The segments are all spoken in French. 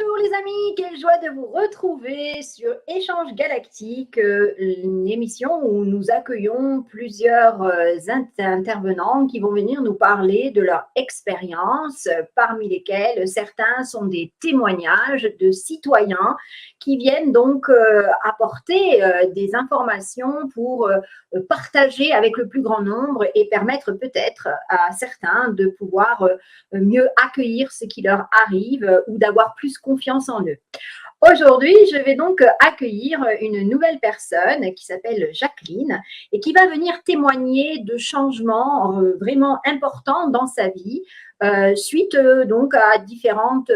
Bonjour les amis, quelle joie de vous retrouver sur Échange Galactique, une émission où nous accueillons plusieurs intervenants qui vont venir nous parler de leur expérience, parmi lesquels certains sont des témoignages de citoyens qui viennent donc apporter des informations pour partager avec le plus grand nombre et permettre peut-être à certains de pouvoir mieux accueillir ce qui leur arrive ou d'avoir plus confiance en eux. Aujourd'hui, je vais donc accueillir une nouvelle personne qui s'appelle Jacqueline et qui va venir témoigner de changements vraiment importants dans sa vie suite donc à différentes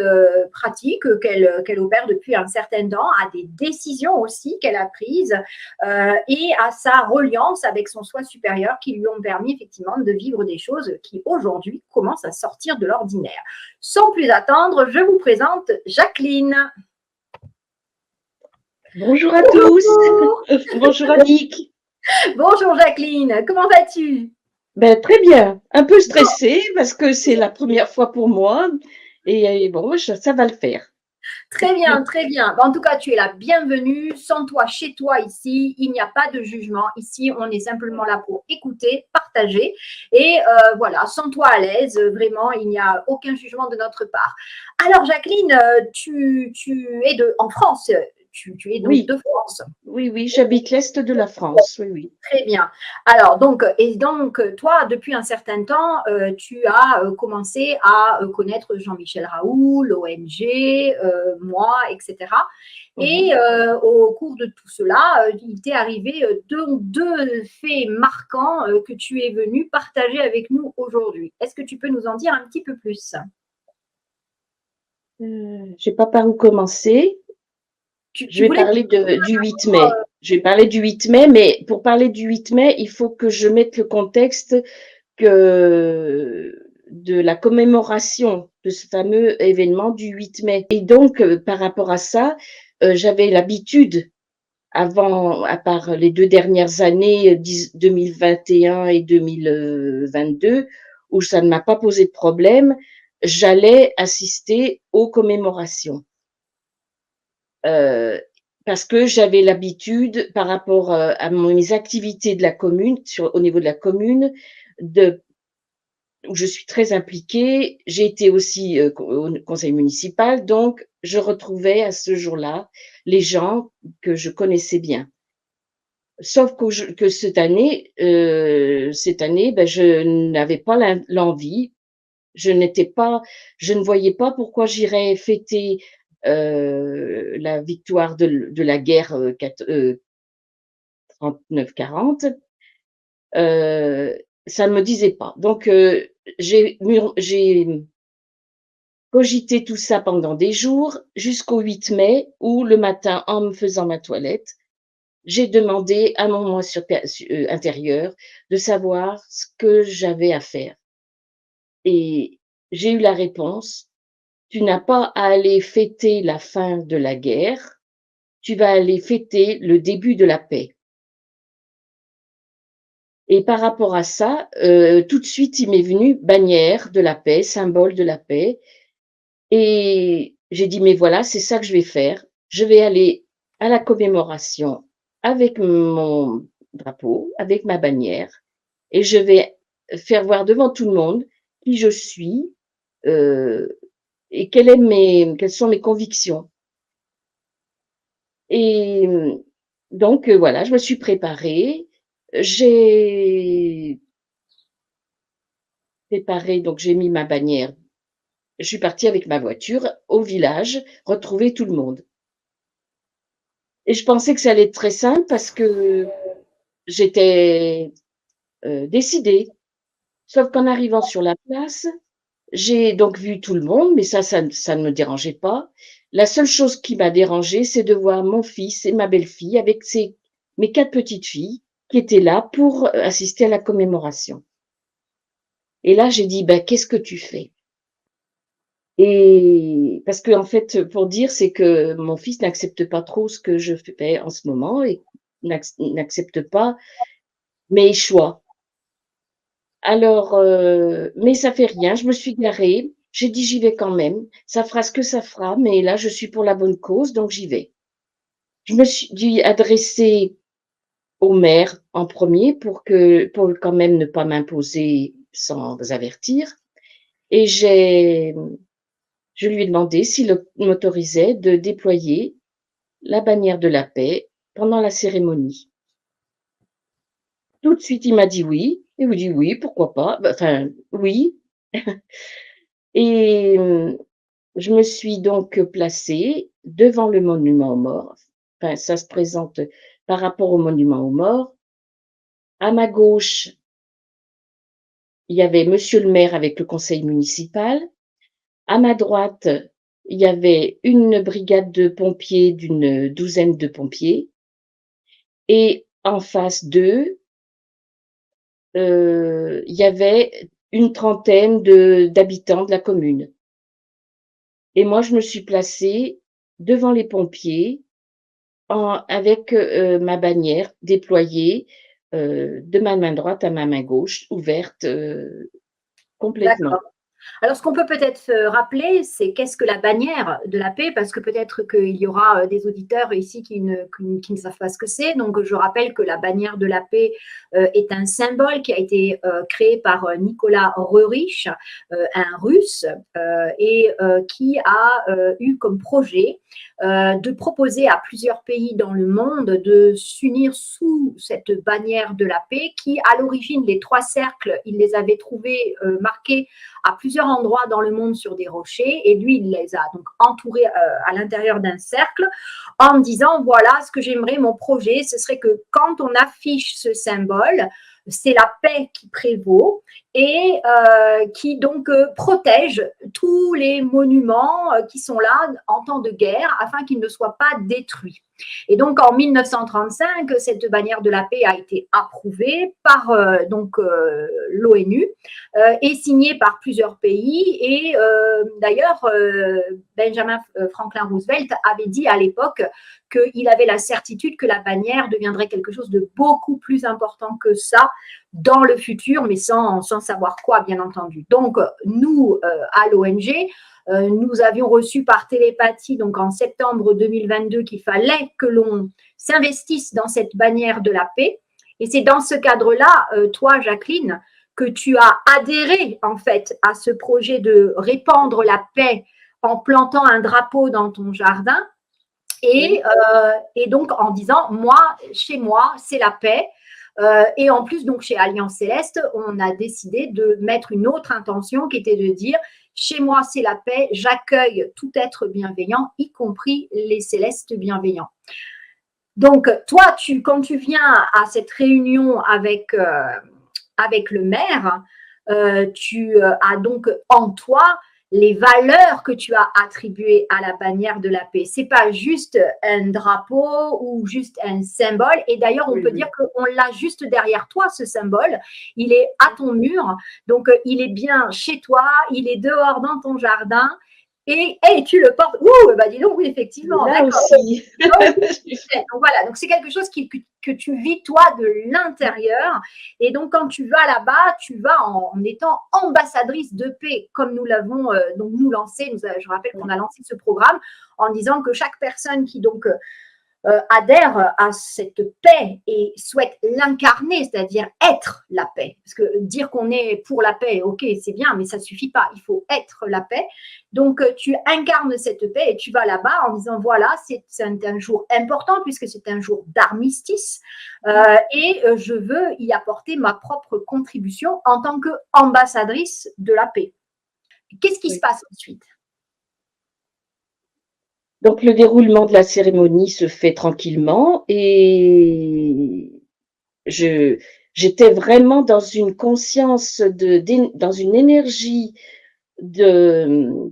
pratiques qu'elle opère depuis un certain temps, à des décisions aussi qu'elle a prises et à sa reliance avec son soi supérieur qui lui ont permis effectivement de vivre des choses qui aujourd'hui commencent à sortir de l'ordinaire. Sans plus attendre, je vous présente Jacqueline. Bonjour à tous. Bonjour Annick. Bonjour Jacqueline, comment vas-tu? Ben, très bien, un peu stressée parce que c'est la première fois pour moi et bon, ça va le faire. Très bien, très bien. En tout cas, tu es la bienvenue. Sens-toi chez toi ici. Il n'y a pas de jugement. Ici, on est simplement là pour écouter, partager. Et voilà, sens-toi à l'aise. Vraiment, il n'y a aucun jugement de notre part. Alors, Jacqueline, tu es en France. Tu es donc Oui, de France. oui, j'habite l'Est de la France, oui. Très bien. Alors, donc, toi, depuis un certain temps, tu as commencé à connaître Jean-Michel Raoult, l'ONG, moi, etc. Et au cours de tout cela, il t'est arrivé deux faits marquants que tu es venu partager avec nous aujourd'hui. Est-ce que tu peux nous en dire un petit peu plus? Je sais pas par où commencer. Je vais parler du 8 mai. Je vais parler du 8 mai, mais pour parler du 8 mai, il faut que je mette le contexte de la commémoration de ce fameux événement du 8 mai. Et donc, par rapport à ça, j'avais l'habitude, avant, à part les 2 dernières années, 2021 et 2022, où ça ne m'a pas posé de problème, j'allais assister aux commémorations. Parce que j'avais l'habitude, par rapport à mes activités de la commune, au niveau de la commune, où je suis très impliquée. J'ai été aussi au conseil municipal, donc je retrouvais à ce jour-là les gens que je connaissais bien. Sauf que cette année, ben, je n'avais pas l'envie. Je ne voyais pas pourquoi j'irais fêter la victoire de la guerre 39-40. Ça ne me disait pas. Donc, j'ai cogité tout ça pendant des jours, jusqu'au 8 mai, où le matin, en me faisant ma toilette, j'ai demandé à mon moi intérieur de savoir ce que j'avais à faire. Et j'ai eu la réponse: tu n'as pas à aller fêter la fin de la guerre, tu vas aller fêter le début de la paix. Et par rapport à ça, tout de suite, il m'est venu bannière de la paix, symbole de la paix. Et j'ai dit: mais voilà, c'est ça que je vais faire. Je vais aller à la commémoration avec mon drapeau, avec ma bannière, et je vais faire voir devant tout le monde qui je suis et quelles sont mes convictions. Et donc voilà, je me suis préparée. J'ai préparé, donc j'ai mis ma bannière. Je suis partie avec ma voiture au village, retrouver tout le monde. Et je pensais que ça allait être très simple parce que j'étais décidée. Sauf qu'en arrivant sur la place, j'ai donc vu tout le monde, mais ça ne me dérangeait pas. La seule chose qui m'a dérangée, c'est de voir mon fils et ma belle-fille avec mes 4 petites filles qui étaient là pour assister à la commémoration. Et là, j'ai dit: ben, qu'est-ce que tu fais? Et parce que, en fait, pour dire, c'est que mon fils n'accepte pas trop ce que je fais en ce moment et n'accepte pas mes choix. Alors, mais ça fait rien, je me suis garée. j'ai dit: «J'y vais quand même, ça fera ce que ça fera, mais là, je suis pour la bonne cause, donc j'y vais». Je me suis adressée au maire en premier pour quand même ne pas m'imposer sans avertir et je lui ai demandé s'il m'autorisait de déployer la bannière de la paix pendant la cérémonie. Tout de suite, il m'a dit oui. Il m'a dit: «Oui, pourquoi pas?» Bah, enfin, oui. Et je me suis donc placée devant le monument aux morts. Enfin, ça se présente par rapport au monument aux morts. À ma gauche, il y avait monsieur le maire avec le conseil municipal. À ma droite, il y avait une brigade de pompiers d'une douzaine de pompiers et en face d'eux, il y avait une trentaine d'habitants de la commune. Et moi, je me suis placée devant les pompiers avec ma bannière déployée de ma main droite à ma main gauche, ouverte complètement. D'accord. Alors, ce qu'on peut peut-être se rappeler, c'est qu'est-ce que la bannière de la paix, parce que peut-être qu'il y aura des auditeurs ici qui ne savent pas ce que c'est. Donc, je rappelle que la bannière de la paix est un symbole qui a été créé par Nicolas Roerich, un Russe, et qui a eu comme projet de proposer à plusieurs pays dans le monde de s'unir sous cette bannière de la paix qui, à l'origine, les trois cercles, il les avait trouvés marqués à plusieurs endroits dans le monde sur des rochers et lui, il les a donc entourés à l'intérieur d'un cercle en disant, voilà ce que j'aimerais, mon projet, ce serait que quand on affiche ce symbole, c'est la paix qui prévaut et qui donc protège tous les monuments qui sont là en temps de guerre afin qu'ils ne soient pas détruits. Et donc en 1935, cette bannière de la paix a été approuvée par l'ONU et signée par plusieurs pays. Et d'ailleurs, Benjamin Franklin Roosevelt avait dit à l'époque qu'il avait la certitude que la bannière deviendrait quelque chose de beaucoup plus important que ça dans le futur, mais sans savoir quoi, bien entendu. Donc, nous, à l'ONG, nous avions reçu par télépathie, donc en septembre 2022, qu'il fallait que l'on s'investisse dans cette bannière de la paix. Et c'est dans ce cadre-là, toi, Jacqueline, que tu as adhéré, en fait, à ce projet de répandre la paix en plantant un drapeau dans ton jardin. Et, et donc, en disant, moi, chez moi, c'est la paix. Et en plus, donc, chez Alliance Céleste, on a décidé de mettre une autre intention qui était de dire, chez moi, c'est la paix, j'accueille tout être bienveillant, y compris les célestes bienveillants. Donc, toi, quand tu viens à cette réunion avec le maire, tu as donc en toi les valeurs que tu as attribuées à la bannière de la paix. C'est pas juste un drapeau ou juste un symbole. Et d'ailleurs, on peut dire qu'on l'a juste derrière toi, ce symbole. Il est à ton mur. Donc, il est bien chez toi. Il est dehors dans ton jardin. Et tu le portes. Ouh, bah dis donc, oui, effectivement. Là aussi. Donc voilà, donc c'est quelque chose que tu vis toi de l'intérieur. Et donc quand tu vas là-bas, tu vas en étant ambassadrice de paix, comme nous l'avons donc nous lancé. Je rappelle qu'on a lancé ce programme en disant que chaque personne qui donc adhère à cette paix et souhaite l'incarner, c'est-à-dire être la paix. Parce que dire qu'on est pour la paix, ok, c'est bien, mais ça ne suffit pas. Il faut être la paix. Donc, tu incarnes cette paix et tu vas là-bas en disant, voilà, c'est un jour important puisque c'est un jour d'armistice et je veux y apporter ma propre contribution en tant qu'ambassadrice de la paix. Qu'est-ce qui se passe ensuite? Donc le déroulement de la cérémonie se fait tranquillement et j'étais vraiment dans une conscience dans une énergie de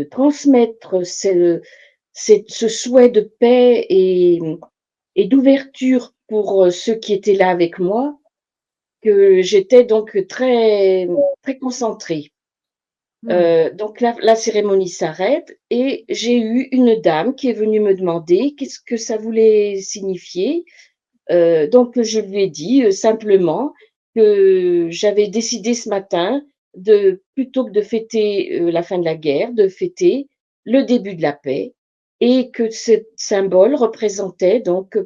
transmettre ce souhait de paix et d'ouverture pour ceux qui étaient là avec moi, que j'étais donc très, très concentrée. Donc la cérémonie s'arrête et j'ai eu une dame qui est venue me demander qu'est-ce que ça voulait signifier. Donc je lui ai dit simplement que j'avais décidé ce matin plutôt que de fêter la fin de la guerre, de fêter le début de la paix, et que ce symbole représentait donc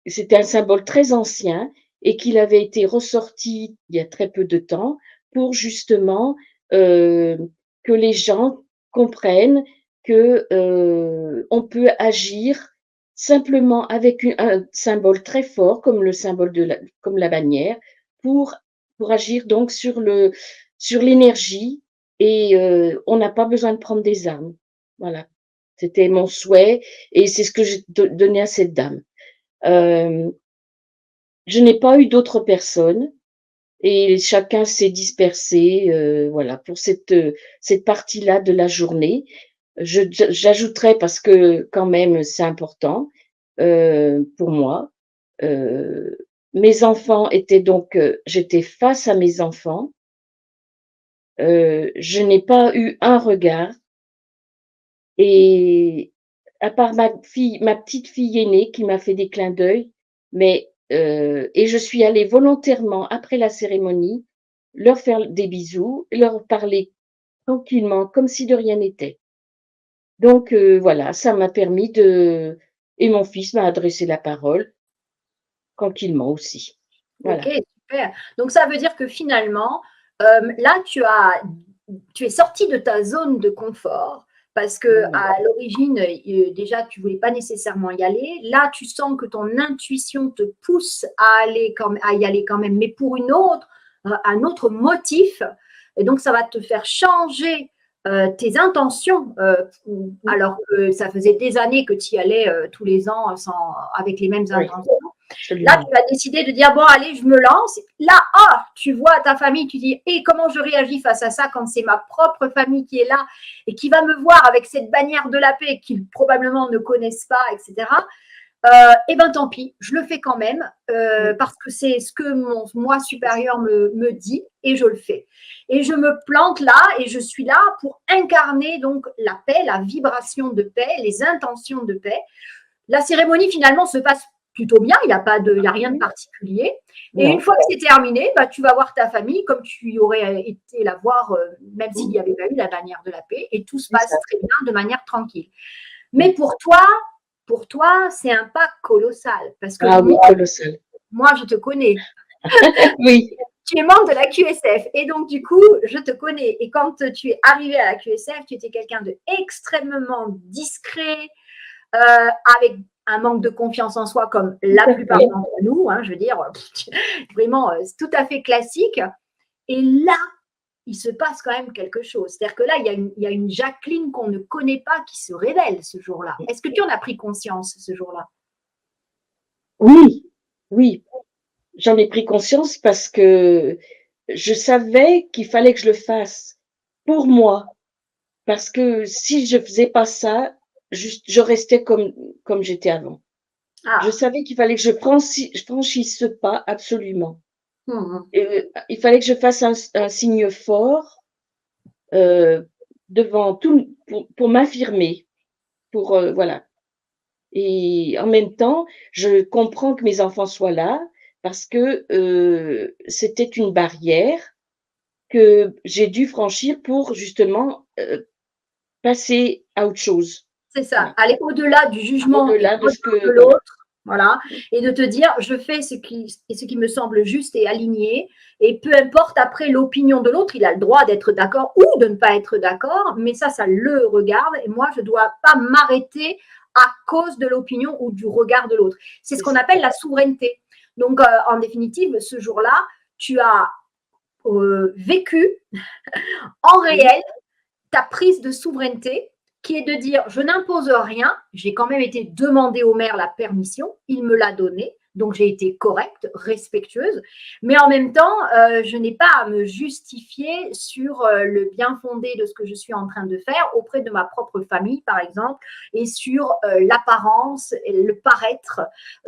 c'était un symbole très ancien et qu'il avait été ressorti il y a très peu de temps pour justement que les gens comprennent que on peut agir simplement avec un symbole très fort comme le symbole comme la bannière pour, pour agir donc sur l'énergie et on n'a pas besoin de prendre des armes. Voilà. C'était mon souhait et c'est ce que j'ai donné à cette dame. Euh, je n'ai pas eu d'autres personnes et chacun s'est dispersé, voilà, pour cette partie-là de la journée. J'ajouterais, parce que quand même c'est important pour moi, heu, mes enfants étaient donc, j'étais face à mes enfants, je n'ai pas eu un regard et à part ma petite fille aînée qui m'a fait des clins d'œil, mais et je suis allée volontairement après la cérémonie leur faire des bisous, leur parler tranquillement comme si de rien n'était. Donc voilà, ça m'a permis de et mon fils m'a adressé la parole tranquillement aussi. Ok, Voilà. super. Donc ça veut dire que finalement, là, tu es sorti de ta zone de confort parce que Voilà. à l'origine, déjà, tu voulais pas nécessairement y aller. Là, tu sens que ton intuition te pousse à y aller quand même, mais pour un autre motif. Et donc, ça va te faire changer tes intentions, Mmh, alors que ça faisait des années que tu y allais tous les ans avec les mêmes oui, intentions. Là, absolument. tu vas décider de dire, bon, allez, je me lance. Là, tu vois ta famille, tu dis, et comment je réagis face à ça quand c'est ma propre famille qui est là et qui va me voir avec cette bannière de la paix qu'ils probablement ne connaissent pas, etc. Eh bien, tant pis, je le fais quand même Mmh, parce que c'est ce que mon moi supérieur me dit et je le fais. Et je me plante là et je suis là pour incarner donc la paix, la vibration de paix, les intentions de paix. La cérémonie finalement se passe plutôt bien, il y a rien de oui, particulier. Et une non. fois que c'est terminé, bah, tu vas voir ta famille comme tu y aurais été la voir, même s'il Mmh, n'y avait pas eu la bannière de la paix, et tout se c'est ça. passe très bien de manière tranquille. Mais Mmh. pour toi, c'est un pas colossal parce que Ah oui, colossal. moi, je te connais. Oui, Tu es membre de la QSF et donc du coup, je te connais. Et quand tu es arrivé à la QSF, tu étais quelqu'un de extrêmement discret, avec un manque de confiance en soi comme tout la à plupart fait. d'entre nous, hein, je veux dire, vraiment, c'est tout à fait classique. Et là, il se passe quand même quelque chose. C'est-à-dire que là, il y a une Jacqueline qu'on ne connaît pas qui se révèle ce jour-là. Est-ce que tu en as pris conscience ce jour-là? Oui, oui, j'en ai pris conscience parce que je savais qu'il fallait que je le fasse pour moi. Parce que si je faisais pas ça, je restais comme j'étais avant. Je Ah, savais qu'il fallait que je franchisse ce pas absolument. hum, Et il fallait que je fasse un signe fort, heu, devant tout pour m'affirmer, voilà. Et en même temps, je comprends que mes enfants soient là parce que, c'était une barrière que j'ai dû franchir pour justement, passer à autre chose. c'est ça. Voilà. Aller au-delà du jugement et du Au-delà de ce regard de que voilà. l'autre. Voilà. Et de te dire, je fais ce qui me semble juste et aligné. Et peu importe après l'opinion de l'autre, il a le droit d'être d'accord ou de ne pas être d'accord. Mais ça le regarde. Et moi, je ne dois pas m'arrêter à cause de l'opinion ou du regard de l'autre. C'est ce C'est qu'on ça. appelle la souveraineté. Donc, en définitive, ce jour-là, tu as vécu en Mmh. réel ta prise de souveraineté qui est de dire je n'impose rien, j'ai quand même été demander au maire la permission, il me l'a donnée, donc j'ai été correcte, respectueuse, mais en même temps, je n'ai pas à me justifier sur le bien fondé de ce que je suis en train de faire auprès de ma propre famille, par exemple, et sur l'apparence, le paraître.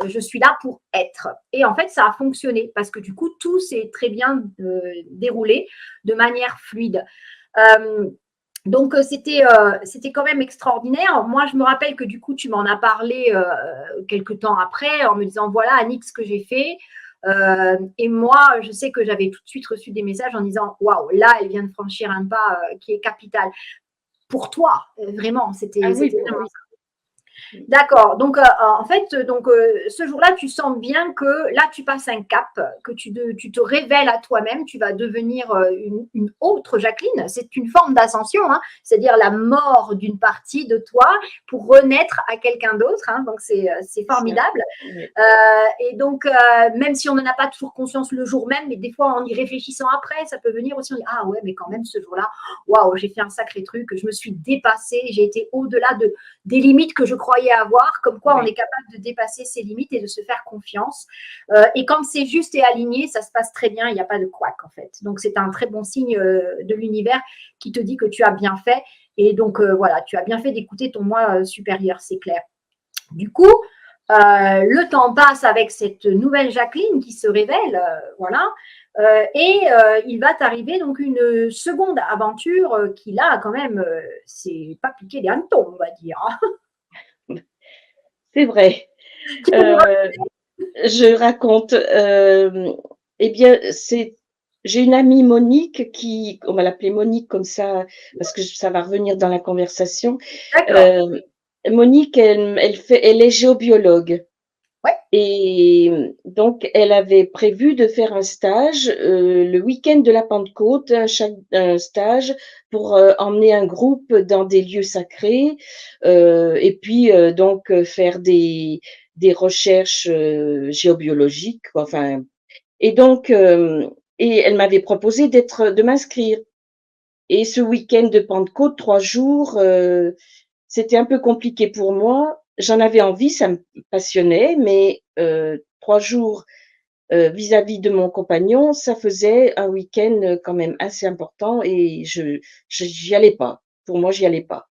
Je suis là pour être. Et en fait, ça a fonctionné parce que du coup, tout s'est très bien déroulé de manière fluide. Euh, donc, c'était quand même extraordinaire. Moi, je me rappelle que du coup, tu m'en as parlé quelques temps après en me disant, voilà, Annick, ce que j'ai fait. Et moi, je sais que j'avais tout de suite reçu des messages en disant waouh, là, elle vient de franchir un pas qui est capital. Pour toi, vraiment, Ah c'était oui, vraiment oui. d'accord. Donc, en fait, donc, ce jour-là, tu sens bien que là, tu passes un cap, que tu te révèles à toi-même, tu vas devenir une autre Jacqueline. C'est une forme d'ascension, hein, c'est-à-dire la mort d'une partie de toi pour renaître à quelqu'un d'autre. Hein, donc, c'est C'est ça. formidable. Oui. Et donc, même si on n'en a pas toujours conscience le jour même, mais des fois, en y réfléchissant après, ça peut venir aussi, on dit, ah ouais, mais quand même, ce jour-là, waouh, j'ai fait un sacré truc, je me suis dépassée, j'ai été au-delà des limites que je croyais avoir, comme quoi on Oui. est capable de dépasser ses limites et de se faire confiance. Et quand c'est juste et aligné, ça se passe très bien, il n'y a pas de couac, en fait. Donc, c'est un très bon signe de l'univers qui te dit que tu as bien fait. Et donc, voilà, tu as bien fait d'écouter ton moi supérieur, c'est clair. Du coup, le temps passe avec cette nouvelle Jacqueline qui se révèle, voilà. Et il va t'arriver donc une seconde aventure qui là, quand même, c'est pas piqué des hannetons, on va dire. C'est vrai. Tu peux nous Euh, je raconte. Eh bien, j'ai une amie Monique on va l'appeler Monique comme ça parce que ça va revenir dans la conversation. d'accord. Euh, Monique, elle est géobiologue. Ouais, Et donc, elle avait prévu de faire un stage le week-end de la Pentecôte, un stage pour emmener un groupe dans des lieux sacrés et puis donc faire des recherches géobiologiques, quoi. Enfin, et donc, et elle m'avait proposé de m'inscrire. Et ce week-end de Pentecôte, 3 jours, c'était un peu compliqué pour moi. J'en avais envie, ça me passionnait, mais 3 jours vis-à-vis de mon compagnon, ça faisait un week-end quand même assez important et j'y allais pas. Pour moi, j'y allais pas.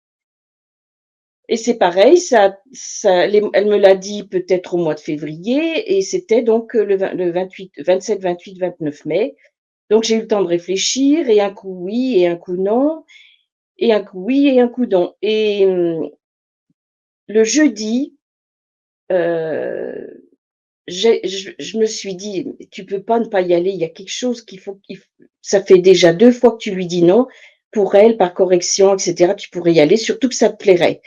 Et c'est pareil, elle me l'a dit peut-être au mois de février et c'était donc le 27, 28, 29 mai. Donc j'ai eu le temps de réfléchir et un coup oui et un coup non et un coup oui et un coup non. Et le jeudi, heu, je me suis dit: «Tu peux pas ne pas y aller, il y a quelque chose qu'il f ça fait déjà 2 fois que tu lui dis non. Pour elle, par correction et cetera, tu pourrais y aller, surtout que ça te plairait».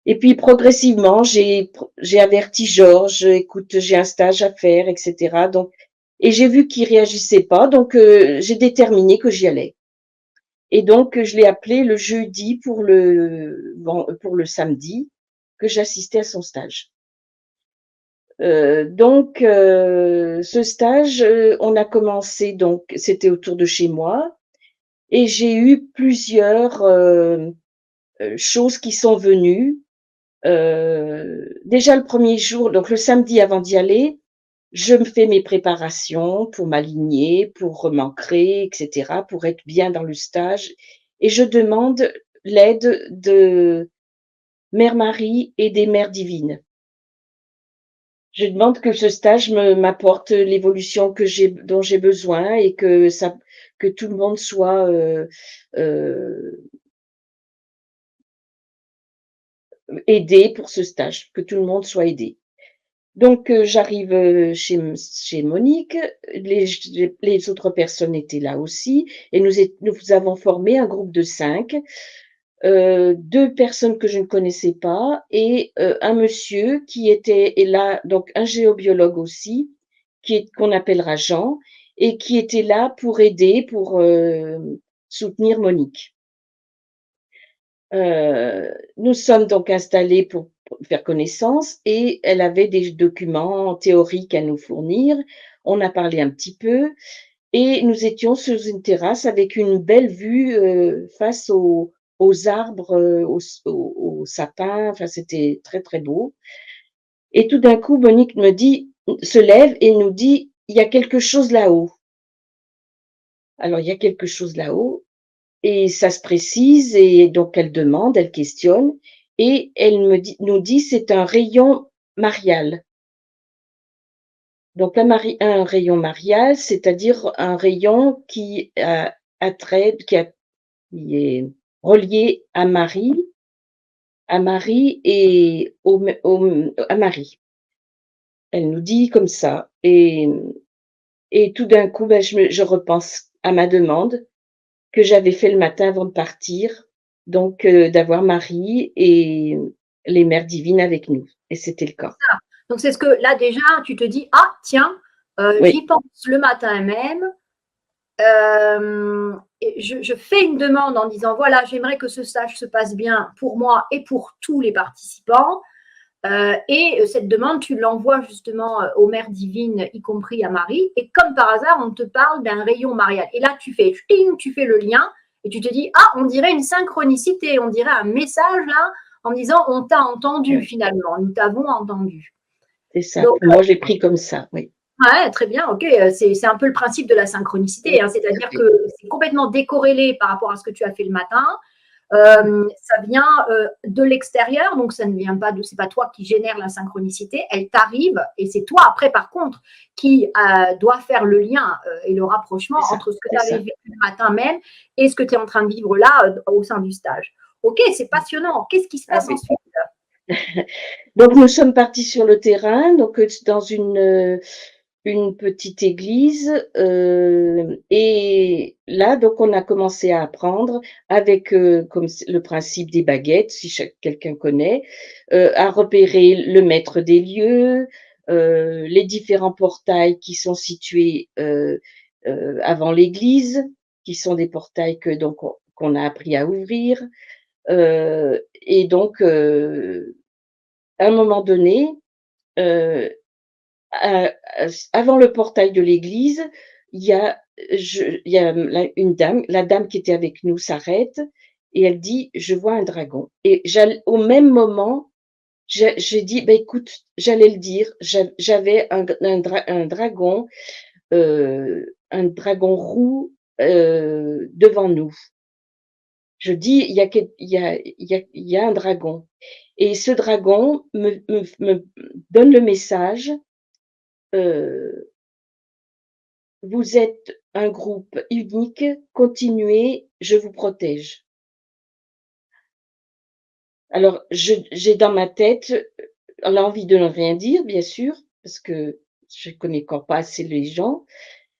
Et puis progressivement, j'ai averti Georges: «Écoute, j'ai un stage à faire» et cetera, donc et j'ai vu qu'il réagissait pas, donc j'ai déterminé que j'y allais. Et donc je l'ai appelé le jeudi pour le samedi, que j'assistais à son stage. Donc ce stage, on a commencé donc c'était autour de chez moi et j'ai eu plusieurs, choses qui sont venues. Déjà le premier jour, donc le samedi avant d'y aller, je me fais mes préparations pour m'aligner, pour m'ancrer et cetera, pour être bien dans le stage et je demande l'aide de Mère Marie et des Mères divines. Je demande que ce stage m'apporte l'évolution dont j'ai besoin et que tout le monde soit, heu, aidé pour ce stage, que tout le monde soit aidé. Donc j'arrive, chez Monique, les autres personnes étaient là aussi et nous avons formé un groupe de 5, 2 personnes que je ne connaissais pas et un monsieur qui était est là, donc un géobiologue aussi, qu'on appellera Jean et qui était là pour aider, pour, soutenir Monique. Nous sommes donc installés pour faire connaissance et elle avait des documents théoriques à nous fournir. On a parlé un petit peu et nous étions sur une terrasse avec une belle vue, face aux arbres, aux sapins, enfin c'était très, très beau et tout d'un coup, Monique se lève et nous dit: «Il y a quelque chose là-haut». Alors il y a quelque chose là-haut. Et ça se précise et donc elle questionne et elle nous dit: «C'est un rayon marial». Donc un rayon marial, c'est-à-dire un rayon attrait qui est relié à Marie et à Marie. Elle nous dit comme ça et tout d'un coup, je repense à ma demande que j'avais fait le matin avant de partir, donc d'avoir Marie et les mères divines avec nous et c'était le cas. Donc, c'est ce que là, déjà, tu te dis, ah, tiens, j'y Oui, pense le matin même. Je fais une demande en disant, voilà, j'aimerais que ce stage se passe bien pour moi et pour tous les participants. Et cette demande, tu l'envoies justement aux mères divines, y compris à Marie. Et comme par hasard, on te parle d'un rayon marial. Et là, tu fais le lien et tu te dis, ah, on dirait une synchronicité, on dirait un message là, en me disant, on t'a entendu finalement, nous t'avons entendu. c'est ça. Donc, Moi, j'ai pris comme ça, oui. ouais, très bien, ok. C'est un peu le principe de la synchronicité, hein, c'est-à-dire que c'est complètement décorrélé par rapport à ce que tu as fait le matin. Ça vient de l'extérieur, donc ça ne vient pas c'est pas toi qui génère la synchronicité, elle t'arrive et c'est toi après par contre qui doit faire le lien et le rapprochement entre ce que tu avais vécu le matin même et ce que tu es en train de vivre là au sein du stage. Ok, c'est passionnant. Qu'est-ce qui se passe ensuite? Donc nous sommes partis sur le terrain, donc dans une petite église et là donc on a commencé à apprendre avec comme le principe des baguettes si quelqu'un connaît à repérer le maître des lieux, les différents portails qui sont situés avant l'église, qui sont des portails que donc qu'on a appris à ouvrir et donc à un moment donné, heu, avant le portail de l'église, il y a une dame, la dame qui était avec nous s'arrête et elle dit: «Je vois un dragon» et au même moment, j'ai dit: «Bah, écoute», j'allais le dire, j'avais un dragon roux, devant nous. Je dis: «Il y a quel il y a un dragon» et ce dragon me donne le message, heu: «Vous êtes un groupe unique, continuez, je vous protège». Alors j'ai dans ma tête, l'envie de ne rien dire bien sûr, parce que je connais encore pas assez les gens,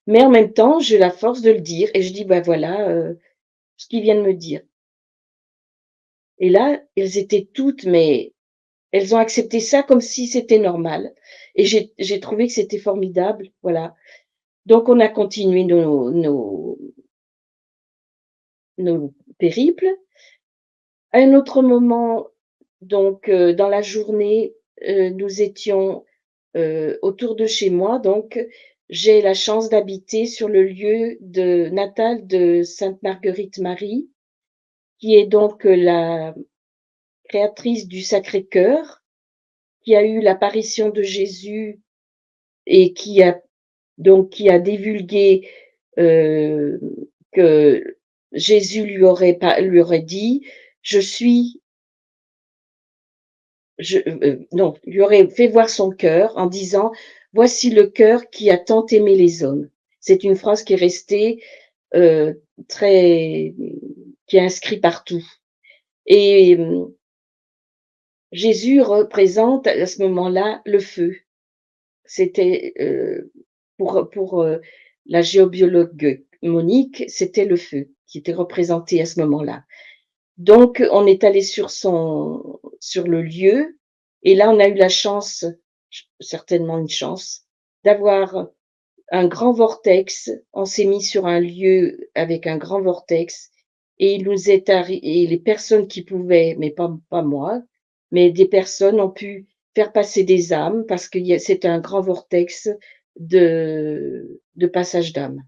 mais en même temps, j'ai la force de le dire et je dis: «Bah, voilà, ce qu'il vient de me dire» et là, elles étaient toutes mais elles ont accepté ça comme si c'était normal et j'ai trouvé que c'était formidable, voilà. Donc on a continué nos périples. À un autre moment, donc dans la journée, nous étions, autour de chez moi, donc j'ai la chance d'habiter sur le lieu natal de Sainte Marguerite Marie, qui est donc, la créatrice du Sacré-Cœur, qui a eu l'apparition de Jésus et qui a divulgué, heu, que Jésus lui aurait dit: «Je suis» non, lui aurait fait voir son cœur en disant: «Voici le cœur qui a tant aimé les hommes». C'est une phrase qui est restée, très qui est inscrite partout et Jésus représente à ce moment-là le feu. C'était, pour la géobiologue Monique, c'était le feu qui était représenté à ce moment-là. Donc on est allé sur le lieu et là, on a eu la chance, certainement une chance, d'avoir un grand vortex. On s'est mis sur un lieu avec un grand vortex et il nous est et les personnes qui pouvaient, mais pas moi, mais des personnes ont pu faire passer des âmes parce que c'était un grand vortex de passage d'âmes.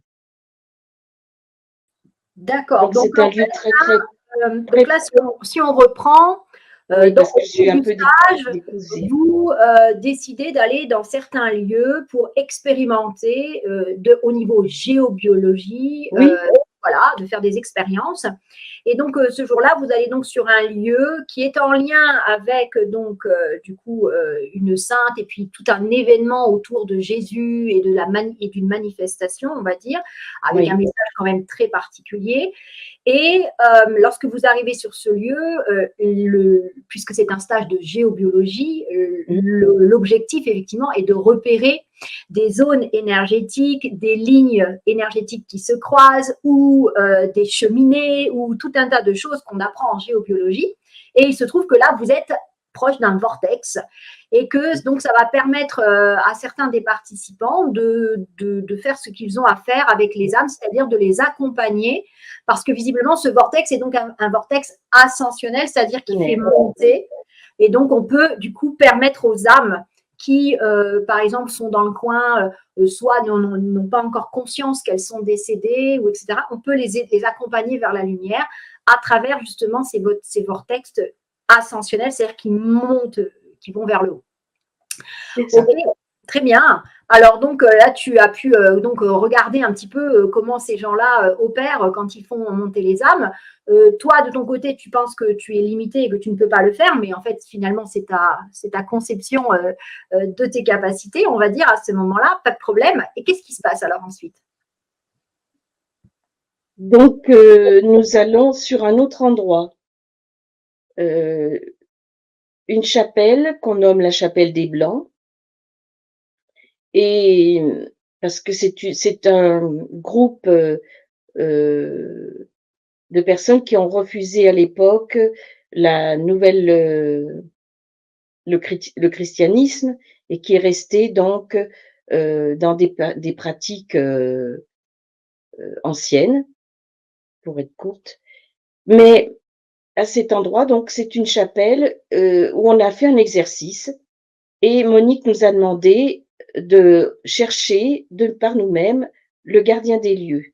D'accord. Donc c'est un lieu très, très, Donc très là, si on reprend, oui, donc parce que au je cours suis un du peu stage, déposée. vous décidez d'aller dans certains lieux pour expérimenter au niveau géobiologie Oui, voilà, de faire des expériences. Et donc, ce jour-là, vous allez donc sur un lieu qui est en lien avec, donc, du coup, une sainte et puis tout un événement autour de Jésus et d'une manifestation, on va dire, avec un Oui, message quand même très particulier. Et lorsque vous arrivez sur ce lieu, puisque c'est un stage de géobiologie, mmh, l'objectif, effectivement, est de repérer des zones énergétiques, des lignes énergétiques qui se croisent ou des cheminées ou tout un tas de choses qu'on apprend en géobiologie. Et il se trouve que là, vous êtes proche d'un vortex et que donc ça va permettre à certains des participants de faire ce qu'ils ont à faire avec les âmes, c'est-à-dire de les accompagner parce que visiblement ce vortex est donc un vortex ascensionnel, c'est-à-dire qui fait monter et donc on peut du coup permettre aux âmes qui, par exemple, sont dans le coin, soit n'ont pas encore conscience qu'elles sont décédées, ou etc., on peut les accompagner vers la lumière à travers justement ces vortex ascensionnels, c'est-à-dire qui montent, qui vont vers le haut. c'est ça. Ok, très bien. Alors donc là, tu as pu donc regarder un petit peu comment ces gens-là opèrent quand ils font monter les âmes. Toi, de ton côté, tu penses que tu es limité et que tu ne peux pas le faire, mais en fait, finalement, c'est ta conception de tes capacités, on va dire, à ce moment-là, pas de problème. Et qu'est-ce qui se passe alors ensuite? Donc, nous allons sur un autre endroit, euh, une chapelle qu'on nomme la chapelle des Blancs, et parce que c'est un groupe de personnes qui ont refusé à l'époque la nouvelle, le christianisme, et qui est resté donc dans des pratiques anciennes, pour être courte. Mais à cet endroit, donc, c'est une chapelle où on a fait un exercice, et Monique nous a demandé de chercher par nous-mêmes le gardien des lieux.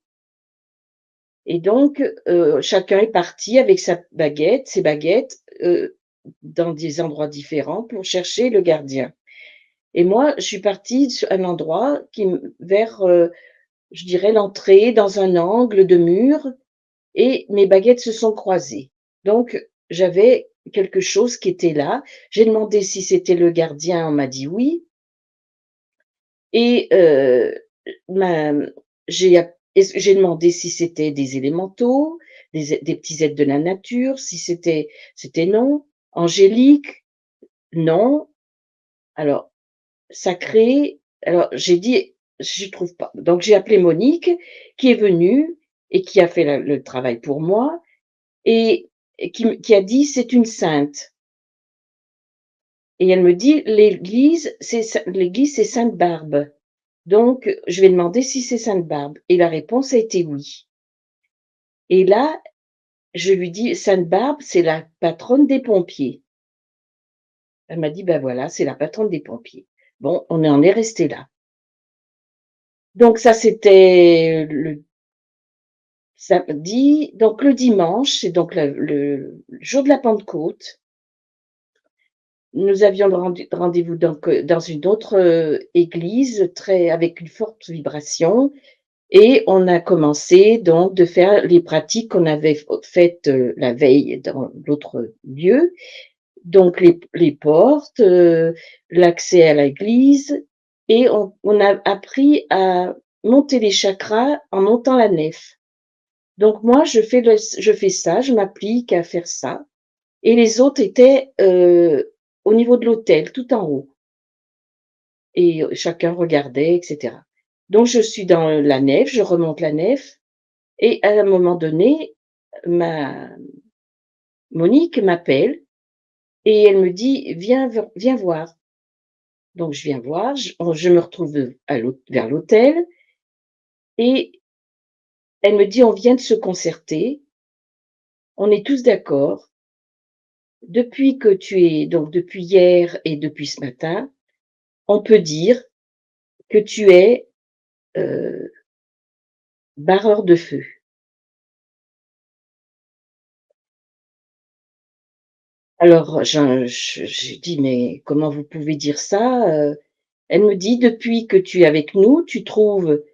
Et donc, chacun est parti avec ses baguettes, dans des endroits différents pour chercher le gardien. Et moi, je suis partie sur un endroit vers, je dirais, l'entrée dans un angle de mur, et mes baguettes se sont croisées. Donc, j'avais quelque chose qui était là. J'ai demandé si c'était le gardien, on m'a dit oui. Et ma j'ai demandé si c'était des élémentaux, des petits êtres de la nature, si c'était non. Angélique, non. Alors sacré, alors j'ai dit: «Je trouve pas». Donc j'ai appelé Monique, qui est venue et qui a fait le travail pour moi, et qui a dit: «C'est une sainte». Et elle me dit: «L'église, c'est Sainte-Barbe». Donc, je vais demander si c'est Sainte-Barbe, et la réponse a été oui. Et là, je lui dis: «Sainte-Barbe, c'est la patronne des pompiers». Elle m'a dit: «Ben voilà, c'est la patronne des pompiers». Bon, on en est resté là. Donc ça, c'était le samedi. Donc le dimanche, c'est donc le jour de la Pentecôte. Nous avions rendez-vous donc dans une autre église, avec une forte vibration. Et on a commencé donc de faire les pratiques qu'on avait faites la veille dans l'autre lieu. Donc les portes, l'accès à l'église, et on a appris à monter les chakras en montant la nef. Donc moi, je fais ça, je m'applique à faire ça, et les autres étaient au niveau de l'autel, tout en haut, et chacun regardait, et cetera. Donc je suis dans la nef, je remonte la nef. Et à un moment donné, ma Monique m'appelle et elle me dit: «Viens voir». Donc je viens voir, je me retrouve vers l'hôtel, et elle me dit: «On vient de se concerter, on est tous d'accord. Depuis hier et depuis ce matin, on peut dire que tu es, heu, barreur de feu». Alors j'ai dit: «Mais comment vous pouvez dire ça?» Elle me dit: «Depuis que tu es avec nous, tu trouves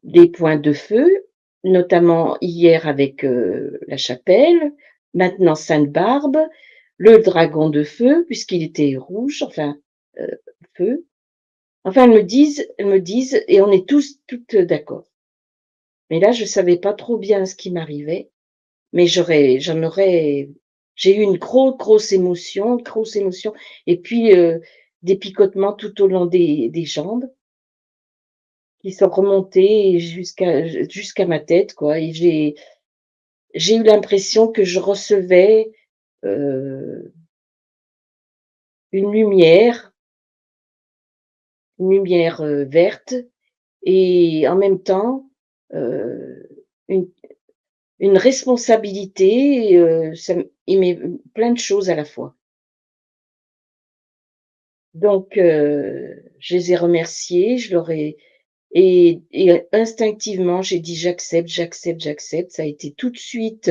des points de feu, notamment hier avec la chapelle, maintenant Sainte-Barbe, le dragon de feu, puisqu'il était rouge, enfin, feu. Enfin, elles me disent, et on est toutes d'accord. Mais là, je savais pas trop bien ce qui m'arrivait, mais j'ai eu une grosse émotion, et puis des picotements tout au long des jambes qui sont remontés jusqu'à ma tête, quoi. Et j'ai eu l'impression que je recevais euh, une lumière, verte, et en même temps euh, une, une responsabilité. Il met plein de choses à la fois. Donc, je les ai remerciés, je leur ai et instinctivement, j'ai dit: «J'accepte, j'accepte, j'accepte». Ça a été tout de suite,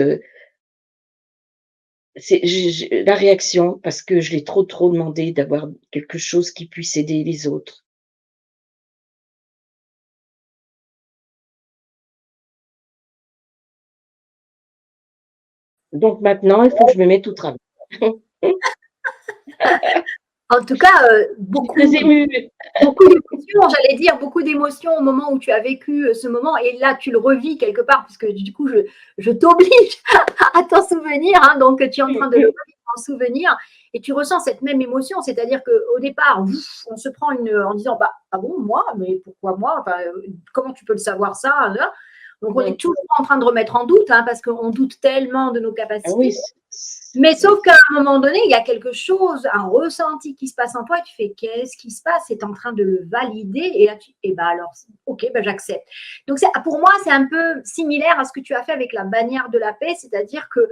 c'est j'ai la réaction, parce que je l'ai trop demandé d'avoir quelque chose qui puisse aider les autres. Donc maintenant, il faut que je me mette au travail. En tout cas, Je suis très émue. beaucoup d'émotions, j'allais dire, beaucoup d'émotions au moment où tu as vécu ce moment. Et là, tu le revis quelque part, puisque du coup, je t'oblige à t'en souvenir. Hein, donc, tu es en train de le en souvenir. Et tu ressens cette même émotion. C'est-à-dire qu'au départ, on se prend en disant, bah, ah bon, moi, mais pourquoi moi, enfin, comment tu peux le savoir ça, là. Donc, on est toujours en train de remettre en doute, hein, parce qu'on doute tellement de nos Ah capacités. oui, Mais sauf qu'à un moment donné, il y a quelque chose, un ressenti qui se passe en toi, et tu fais qu'est-ce qui se passe? C'est en train de le valider, et là, alors, ok, ben j'accepte. Donc, pour moi, c'est un peu similaire à ce que tu as fait avec la bannière de la paix, c'est-à-dire que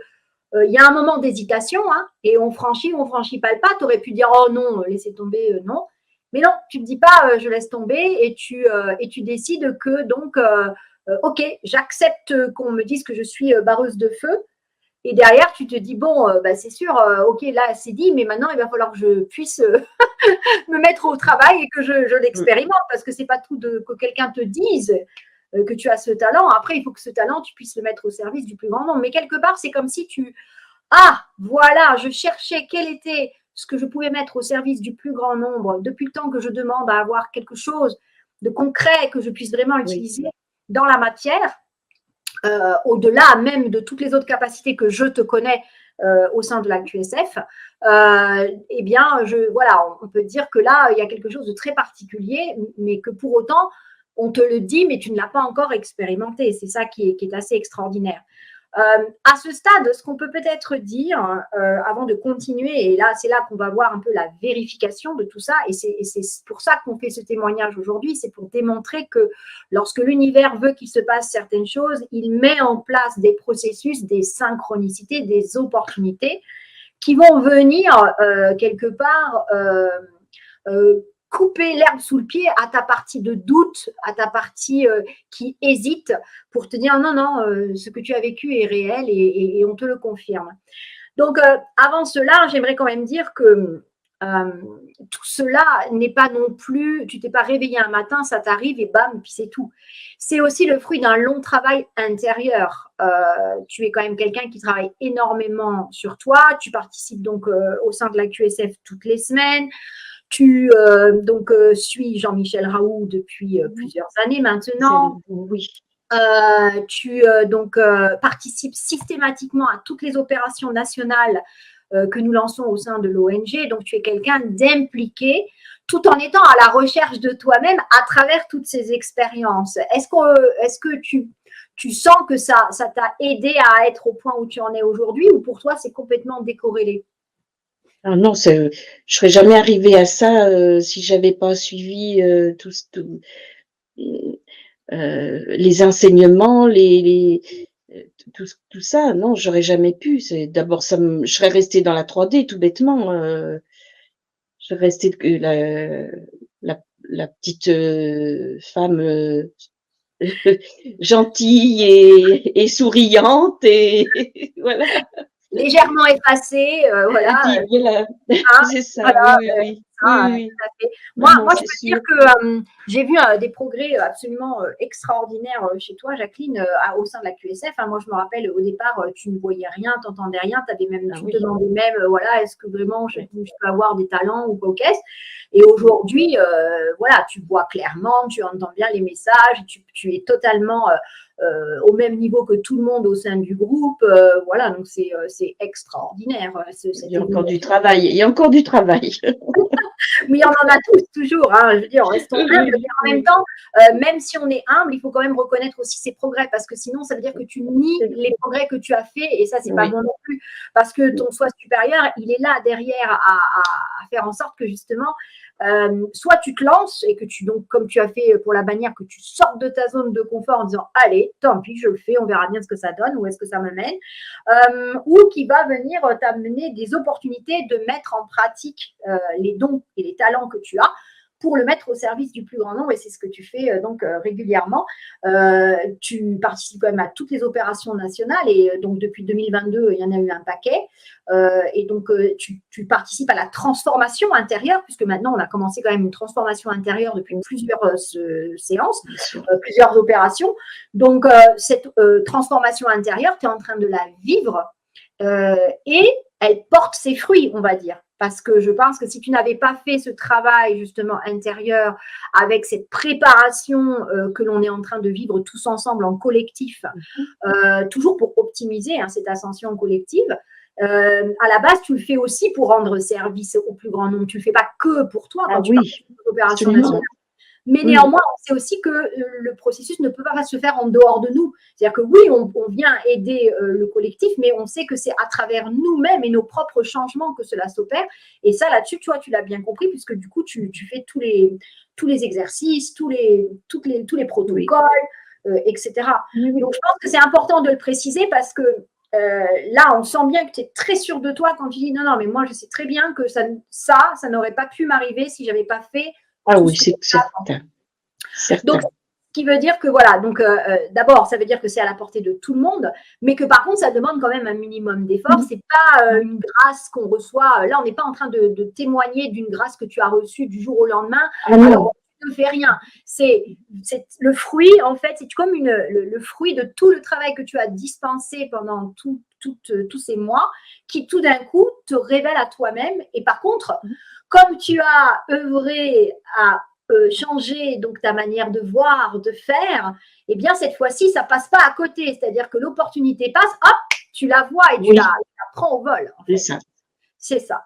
il y a un moment d'hésitation, hein, et on franchit pas le pas. Tu aurais pu dire, oh non, laissez tomber, non. Mais non, tu ne te dis pas, je laisse tomber, et tu décides que, donc, ok, j'accepte qu'on me dise que je suis barreuse de feu. Et derrière, tu te dis, bon, bah, c'est sûr, ok, là, c'est dit, mais maintenant, il va falloir que je puisse me mettre au travail et que je l'expérimente, parce que c'est pas tout que quelqu'un te dise que tu as ce talent. Après, il faut que ce talent, tu puisses le mettre au service du plus grand nombre. Mais quelque part, c'est comme si ah, voilà, je cherchais quel était ce que je pouvais mettre au service du plus grand nombre depuis le temps que je demande à avoir quelque chose de concret que je puisse vraiment utiliser dans la matière. Au-delà même de toutes les autres capacités que je te connais au sein de la QSF, eh bien, voilà, on peut dire que là, il y a quelque chose de très particulier, mais que pour autant, on te le dit, mais tu ne l'as pas encore expérimenté. C'est ça qui est assez extraordinaire. À ce stade, ce qu'on peut peut-être dire avant de continuer, et là, c'est là qu'on va voir un peu la vérification de tout ça, et c'est pour ça qu'on fait ce témoignage aujourd'hui, c'est pour démontrer que lorsque l'univers veut qu'il se passe certaines choses, il met en place des processus, des synchronicités, des opportunités qui vont venir quelque part couper l'herbe sous le pied à ta partie de doute, à ta partie qui hésite, pour te dire non, non, ce que tu as vécu est réel, et on te le confirme. Donc, avant cela, j'aimerais quand même dire que tout cela n'est pas non plus, tu t'es pas réveillé un matin, ça t'arrive et bam, puis c'est tout. C'est aussi le fruit d'un long travail intérieur. Tu es quand même quelqu'un qui travaille énormément sur toi. Tu participes donc au sein de la QSF toutes les semaines. Tu suis Jean-Michel Raoult depuis plusieurs années maintenant. Oui. Tu participes systématiquement à toutes les opérations nationales que nous lançons au sein de l'ONG. Donc, tu es quelqu'un d'impliqué, tout en étant à la recherche de toi-même à travers toutes ces expériences. Est-ce que tu sens que ça t'a aidé à être au point où tu en es aujourd'hui, ou pour toi, c'est complètement décorrélé? Ah non, je serais jamais arrivée à ça si j'avais pas suivi les enseignements, tout ça. Non, j'aurais jamais pu. D'abord, je serais restée dans la 3D tout bêtement. Je serais restée la petite femme gentille et souriante, et voilà. Légèrement effacée, voilà. Voilà, Hein, c'est ça, voilà, oui. oui, hein, oui. tout à fait. Non, non, Moi, je c'est peux te dire sûr. que j'ai vu des progrès absolument extraordinaires chez toi, Jacqueline, au sein de la QSF. Hein. Moi, je me rappelle, au départ, tu ne voyais rien, tu n'entendais rien, Ah tu te oui, demandais même, voilà, est-ce que vraiment oui. je peux avoir des talents ou quoi qu'est-ce. Et aujourd'hui, voilà, tu vois clairement, tu entends bien les messages, tu es totalement au même niveau que tout le monde au sein du groupe. Voilà, donc c'est extraordinaire, Il cette y a encore du évolution. travail. Il y a encore du travail. Mais on en a tous, toujours. Hein, je veux dire, restons humbles. Mais Oui, en même oui, temps, même si on est humble, il faut quand même reconnaître aussi ses progrès. Parce que sinon, ça veut dire que tu nies c'est vrai. les progrès que tu as faits. Et ça, c'est pas Oui, bon non plus. Parce que ton soi supérieur, il est là derrière à faire en sorte que justement, soit tu te lances et que tu, donc, comme tu as fait pour la bannière, que tu sortes de ta zone de confort en disant allez, tant pis, je le fais, on verra bien ce que ça donne, où est-ce que ça me mène, ou qui va venir t'amener des opportunités de mettre en pratique les dons et les talents que tu as pour le mettre au service du plus grand nombre, et c'est ce que tu fais régulièrement. Tu participes quand même à toutes les opérations nationales, et donc depuis 2022, il y en a eu un paquet. Et donc, tu participes à la transformation intérieure, puisque maintenant, on a commencé quand même une transformation intérieure depuis plusieurs séances, bien sûr. plusieurs opérations. Donc, cette transformation intérieure, tu es en train de la vivre et elle porte ses fruits, on va dire. Parce que je pense que si tu n'avais pas fait ce travail justement intérieur avec cette préparation que l'on est en train de vivre tous ensemble en collectif, toujours pour optimiser cette ascension collective, à la base, tu le fais aussi pour rendre service au plus grand nombre. Tu ne le fais pas que pour toi Ah quand tu oui, participes aux opérations nationales. absolument. Mais Oui, néanmoins, on sait aussi que le processus ne peut pas se faire en dehors de nous. C'est-à-dire que oui, on vient aider le collectif, mais on sait que c'est à travers nous-mêmes et nos propres changements que cela s'opère. Et ça, là-dessus, toi, tu l'as bien compris, puisque du coup, tu fais tous les exercices, tous les oui, protocoles, etc. oui, oui. Donc, je pense que c'est important de le préciser parce que là, on sent bien que tu es très sûr de toi quand tu dis non, non, mais moi, je sais très bien que ça n'aurait pas pu m'arriver si je n'avais pas fait Ah tout oui, ce que c'est tu as. certain, Donc, certain. ce qui veut dire que voilà, donc d'abord, ça veut dire que c'est à la portée de tout le monde, mais que par contre, ça demande quand même un minimum d'effort. C'est pas une grâce qu'on reçoit. Là, on n'est pas en train de témoigner d'une grâce que tu as reçue du jour au lendemain. Ah Alors, non, tu ne fais rien. C'est le fruit, en fait, c'est comme le fruit de tout le travail que tu as dispensé pendant tous ces mois, qui tout d'un coup te révèle à toi-même. Et par contre, comme tu as œuvré à changer donc ta manière de voir, de faire, eh bien cette fois-ci, ça passe pas à côté. C'est-à-dire que l'opportunité passe, hop, tu la vois et tu oui, la prends au vol, en c'est fait. ça, C'est ça.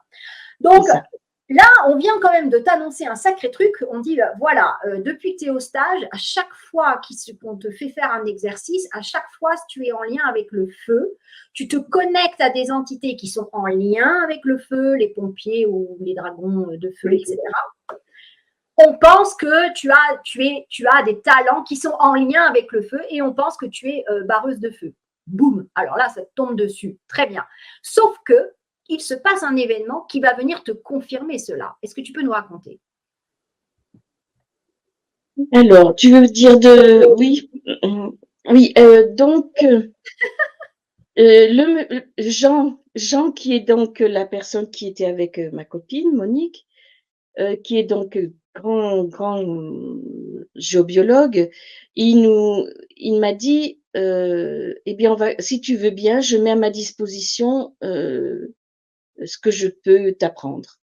c'est Donc, ça. là, on vient quand même de t'annoncer un sacré truc. On dit, voilà, depuis que tu es au stage, à chaque fois qu'on te fait faire un exercice, à chaque fois, si tu es en lien avec le feu, tu te connectes à des entités qui sont en lien avec le feu, les pompiers ou les dragons de feu, Oui. etc. On pense que tu as des talents qui sont en lien avec le feu et on pense que tu es barreuse de feu. Boum. Alors là, ça te tombe dessus. Très bien. Sauf que il se passe un événement qui va venir te confirmer cela. Est-ce que tu peux nous raconter? Alors, tu veux dire de... Oui, oui, donc, Jean, qui est donc la personne qui était avec ma copine, Monique, qui est donc grand géobiologue, il m'a dit, eh bien, si tu veux bien, je mets à ma disposition ce que je peux t'apprendre.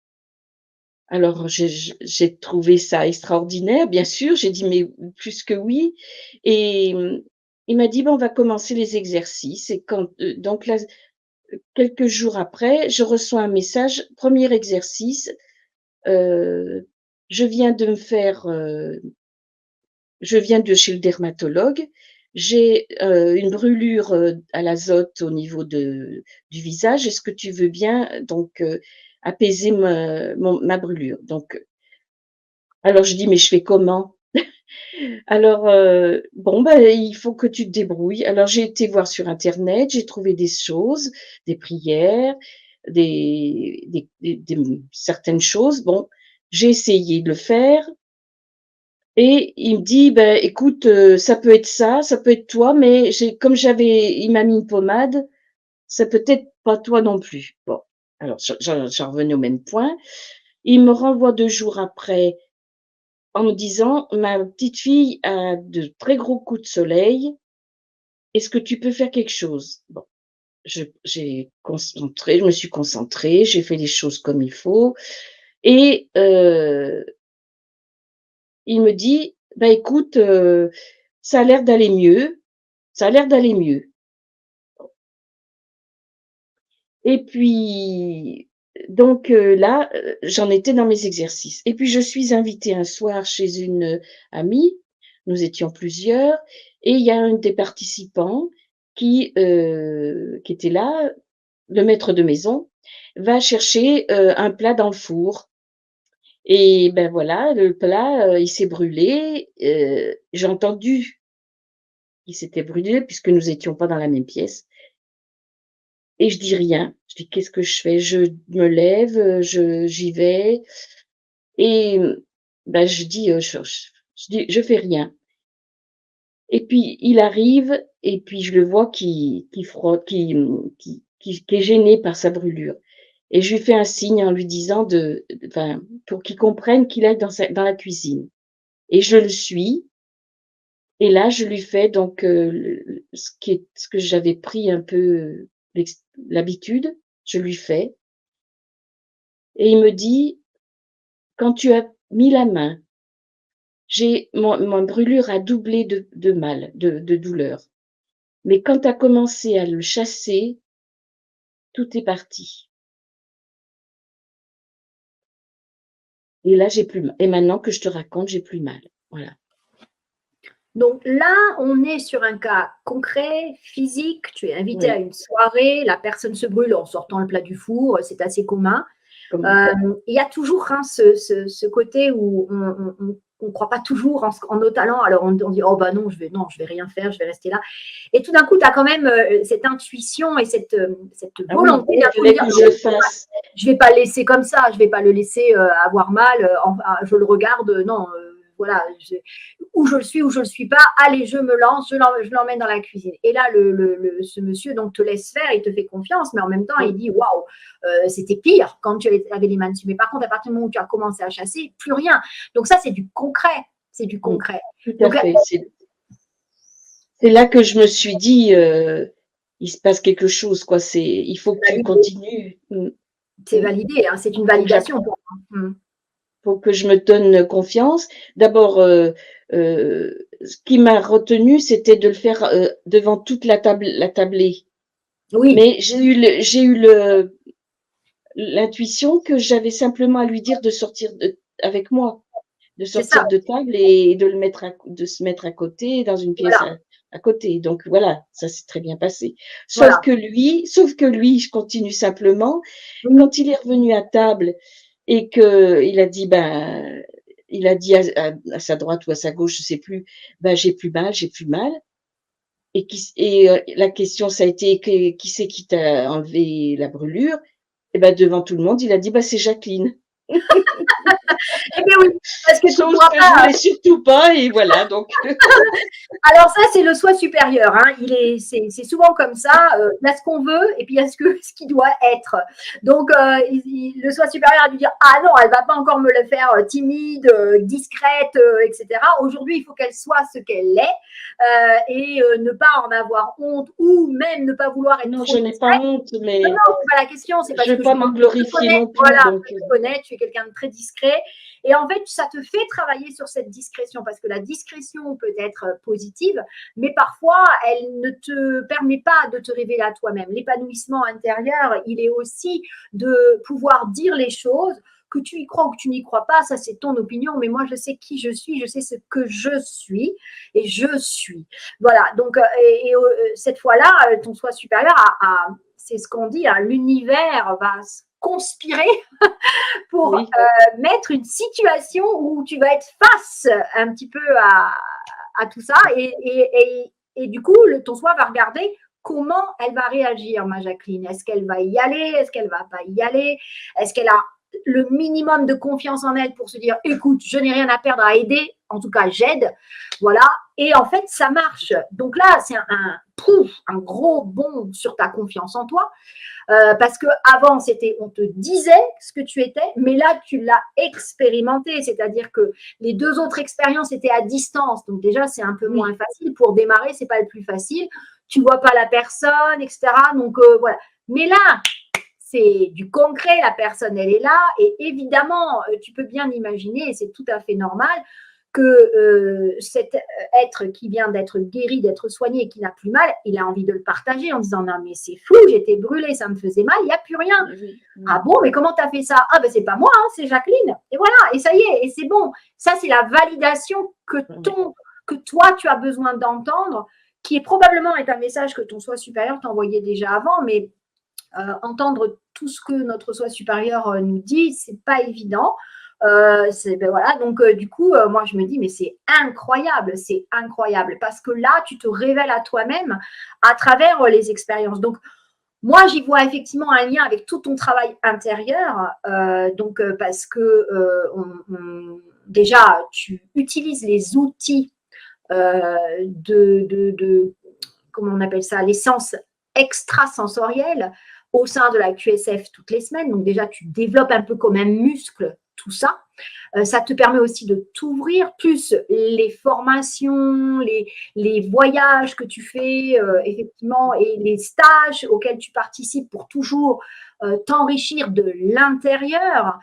Alors, j'ai trouvé ça extraordinaire, bien sûr. J'ai dit, mais plus que oui. Et il m'a dit, bon, on va commencer les exercices. Et donc là, quelques jours après, je reçois un message, premier exercice. euh, je viens de me faire, je viens de chez le dermatologue. J'ai une brûlure à l'azote au niveau du visage. Est-ce que tu veux bien donc apaiser ma brûlure? Donc, alors je dis, mais je fais comment? Alors, bon, ben, il faut que tu te débrouilles. Alors, j'ai été voir sur internet, j'ai trouvé des choses, des prières, certaines choses. Bon, j'ai essayé de le faire et il me dit: «Ben, écoute, ça peut être ça peut être toi, mais il m'a mis une pommade, ça peut être pas toi non plus». Bon, alors j'en revenais au même point. Il me renvoie 2 jours après en me disant: «Ma petite fille a de très gros coups de soleil. Est-ce que tu peux faire quelque chose?» Bon, je me suis concentrée, j'ai fait les choses comme il faut et il me dit: «Bah, écoute, ça a l'air d'aller mieux, ça a l'air d'aller mieux». Et puis donc là, j'en étais dans mes exercices et puis je suis invitée un soir chez une, amie, nous étions plusieurs et il y a un des participants qui était là, le maître de maison, va chercher, un plat dans le four et ben voilà, le plat, il s'est brûlé, j'ai entendu qu'il s'était brûlé puisque nous étions pas dans la même pièce. Et je dis rien. Je dis: «Qu'est-ce que je fais?» Je me lève, j'y vais et bah, je dis, je dis: «Je fais rien» et puis il arrive et puis je le vois qui frotte, qui est gêné par sa brûlure et je lui fais un signe en lui disant enfin, pour qu'il comprenne qu'il aille dans la cuisine et je le suis et là je lui fais donc ce que j'avais pris un peu, l'habitude, je lui fais. Et il me dit: «Quand tu as mis la main, j'ai ma brûlure a doublé de mal, de douleur. Mais quand tu as commencé à le chasser, tout est parti. Et là, j'ai plus mal. Et maintenant que je te raconte, j'ai plus mal». Voilà. Donc là, on est sur un cas concret, physique. Tu es invité à Oui, une soirée, la personne se brûle en sortant le plat du four, c'est assez commun. comme Il y a toujours ce côté où on ne croit pas toujours en nos talents. Alors on dit oh bah non, je vais rien faire, je vais rester là. Et tout d'un coup, tu as quand même cette intuition et cette ah oui, volonté il d'un coup de fallait dire que je le fasse. je vais pas le laisser comme ça, je vais pas le laisser avoir mal. Je le regarde, non, voilà, où je le suis, où je le suis pas. Allez, je me lance, je l'emmène dans la cuisine. Et là, ce monsieur donc te laisse faire, il te fait confiance, mais en même temps, il Oui, dit waouh, c'était pire quand tu avais les mains dessus. Mais par contre, à partir du moment où tu as commencé à chasser, plus rien. Donc ça, c'est du concret, c'est du mmh, concret. tout à Donc fait. C'est là que je me suis dit, «Il se passe quelque chose, quoi. Il faut que tu validé, continues». c'est Mmh. validé, hein, c'est une Faut que j'app validation pour moi. Faut que je me donne confiance. D'abord, ce qui m'a retenue, c'était de le faire, devant toute la tablée. Oui, Mais j'ai eu l'intuition que j'avais simplement à lui dire de sortir avec moi, de c'est ça. sortir de table et de se mettre à côté dans une pièce Voilà, à côté. Donc voilà, ça s'est très bien passé. voilà. Sauf que lui, je continue simplement, Oui, quand il est revenu à table et qu'il a dit, ben, il a dit à sa droite ou à sa gauche, je sais plus, ben, j'ai plus mal. La question, ça a été, qui c'est qui t'a enlevé la brûlure? Et ben, devant tout le monde, il a dit, bah, c'est Jacqueline. eh bien oui, parce que tu ne Chose pourras que je pas. voulais surtout pas, et voilà, donc, Alors ça, c'est le soi supérieur. Hein. C'est souvent comme ça. Il y a ce qu'on veut et puis il y a ce qui doit être. Donc, le soi supérieur a dû dire, ah non, elle va pas encore me le faire timide, discrète, etc. Aujourd'hui, il faut qu'elle soit ce qu'elle est et ne pas en avoir honte ou même ne pas vouloir être non, trop je n'ai pas discrète. honte, Non, mais non, c'est pas la question, c'est je parce veux que pas m'en je te glorifier connais, non plus, voilà, donc, je te connais, tu es quelqu'un de très discret. Et en fait, ça te fait travailler sur cette discrétion, parce que la discrétion peut être positive, mais parfois, elle ne te permet pas de te révéler à toi-même. L'épanouissement intérieur, il est aussi de pouvoir dire les choses, que tu y crois ou que tu n'y crois pas, ça c'est ton opinion, mais moi je sais qui je suis, je sais ce que je suis, et je suis. Voilà, donc, cette fois-là, ton soi supérieur c'est ce qu'on dit, hein, l'univers va conspirer pour oui, mettre une situation où tu vas être face un petit peu à tout ça et du coup, ton soi va regarder comment elle va réagir, ma Jacqueline. Est-ce qu'elle va y aller? Est-ce qu'elle va pas y aller? Est-ce qu'elle a le minimum de confiance en elle pour se dire, écoute, je n'ai rien à perdre à aider, en tout cas, j'aide. Voilà. Et en fait, ça marche. Donc là, c'est un gros bond sur ta confiance en toi. Parce qu'avant, c'était, on te disait ce que tu étais, mais là, tu l'as expérimenté. C'est-à-dire que les 2 autres expériences étaient à distance. Donc déjà, c'est un peu moins facile. Pour démarrer, c'est pas le plus facile. Tu vois pas la personne, etc. Donc voilà. Mais là, c'est du concret, la personne, elle est là. Et évidemment, tu peux bien imaginer, et c'est tout à fait normal, que cet être qui vient d'être guéri, d'être soigné et qui n'a plus mal, il a envie de le partager en disant non mais c'est fou, j'étais brûlée, ça me faisait mal, il n'y a plus rien. Ah bon, mais comment tu as fait ça? Ah ben c'est pas moi, hein, c'est Jacqueline. Et voilà, et ça y est, et c'est bon. Ça c'est la validation que toi tu as besoin d'entendre, qui est probablement un message que ton soi supérieur t'envoyait déjà avant, mais entendre tout ce que notre soi supérieur nous dit, c'est pas évident. Ben voilà, donc du coup, moi je me dis, mais c'est incroyable parce que là, tu te révèles à toi-même à travers les expériences. Donc, moi, j'y vois effectivement un lien avec tout ton travail intérieur, parce que déjà, tu utilises les outils comment on appelle ça, les sens extrasensoriels au sein de la QSF toutes les semaines. Donc déjà, tu développes un peu comme un muscle tout ça. Ça te permet aussi de t'ouvrir, plus les formations, les voyages que tu fais, effectivement, et les stages auxquels tu participes pour toujours t'enrichir de l'intérieur.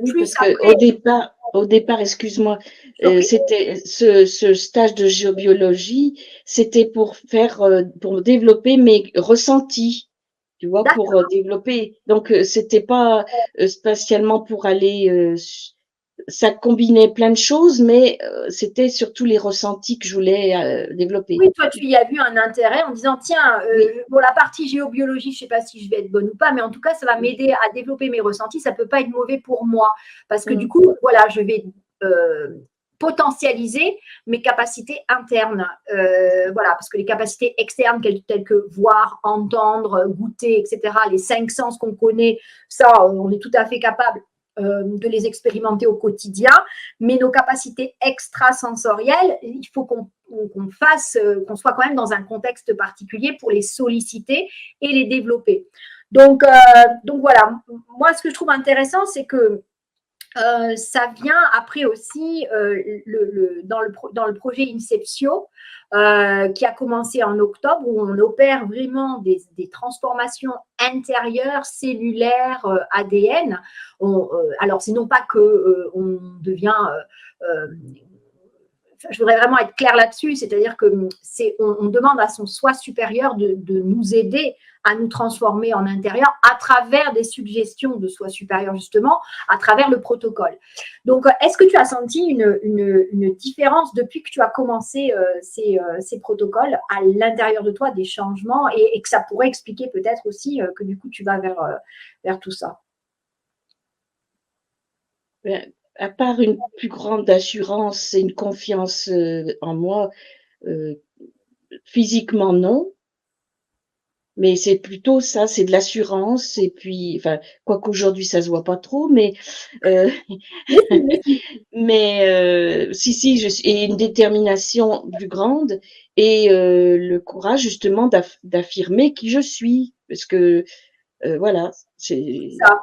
Plus parce qu'au départ, excuse-moi, c'était ce stage de géobiologie, c'était pour pour développer mes ressentis, tu vois, pour développer. Donc, c'était pas spécialement pour aller. Ça combinait plein de choses, mais c'était surtout les ressentis que je voulais développer. Oui, toi, tu y as vu un intérêt en disant, tiens, pour la partie géobiologie, je ne sais pas si je vais être bonne ou pas, mais en tout cas, ça va m'aider à développer mes ressentis. Ça ne peut pas être mauvais pour moi. Parce que du coup, voilà, je vais potentialiser mes capacités internes. Voilà, parce que les capacités externes, telles que voir, entendre, goûter, etc., les 5 sens qu'on connaît, ça, on est tout à fait capable de les expérimenter au quotidien, mais nos capacités extrasensorielles, il faut qu'on soit quand même dans un contexte particulier pour les solliciter et les développer. Donc voilà, moi ce que je trouve intéressant, c'est que ça vient après aussi dans le projet Inceptio, qui a commencé en octobre, où on opère vraiment des transformations intérieures, cellulaires, ADN. Alors, c'est non pas qu'on devient je voudrais vraiment être claire là-dessus, c'est-à-dire que on demande à son soi supérieur de nous aider à nous transformer en intérieur à travers des suggestions de soi supérieur, justement, à travers le protocole. Donc, est-ce que tu as senti une différence depuis que tu as commencé ces protocoles à l'intérieur de toi, des changements, et que ça pourrait expliquer peut-être aussi que du coup, tu vas vers tout ça? À part une plus grande assurance et une confiance en moi, physiquement non, mais c'est plutôt ça, c'est de l'assurance et puis, enfin, quoique aujourd'hui ça se voit pas trop, mais si, et une détermination plus grande et le courage justement d'affirmer qui je suis, parce que voilà, c'est Ça.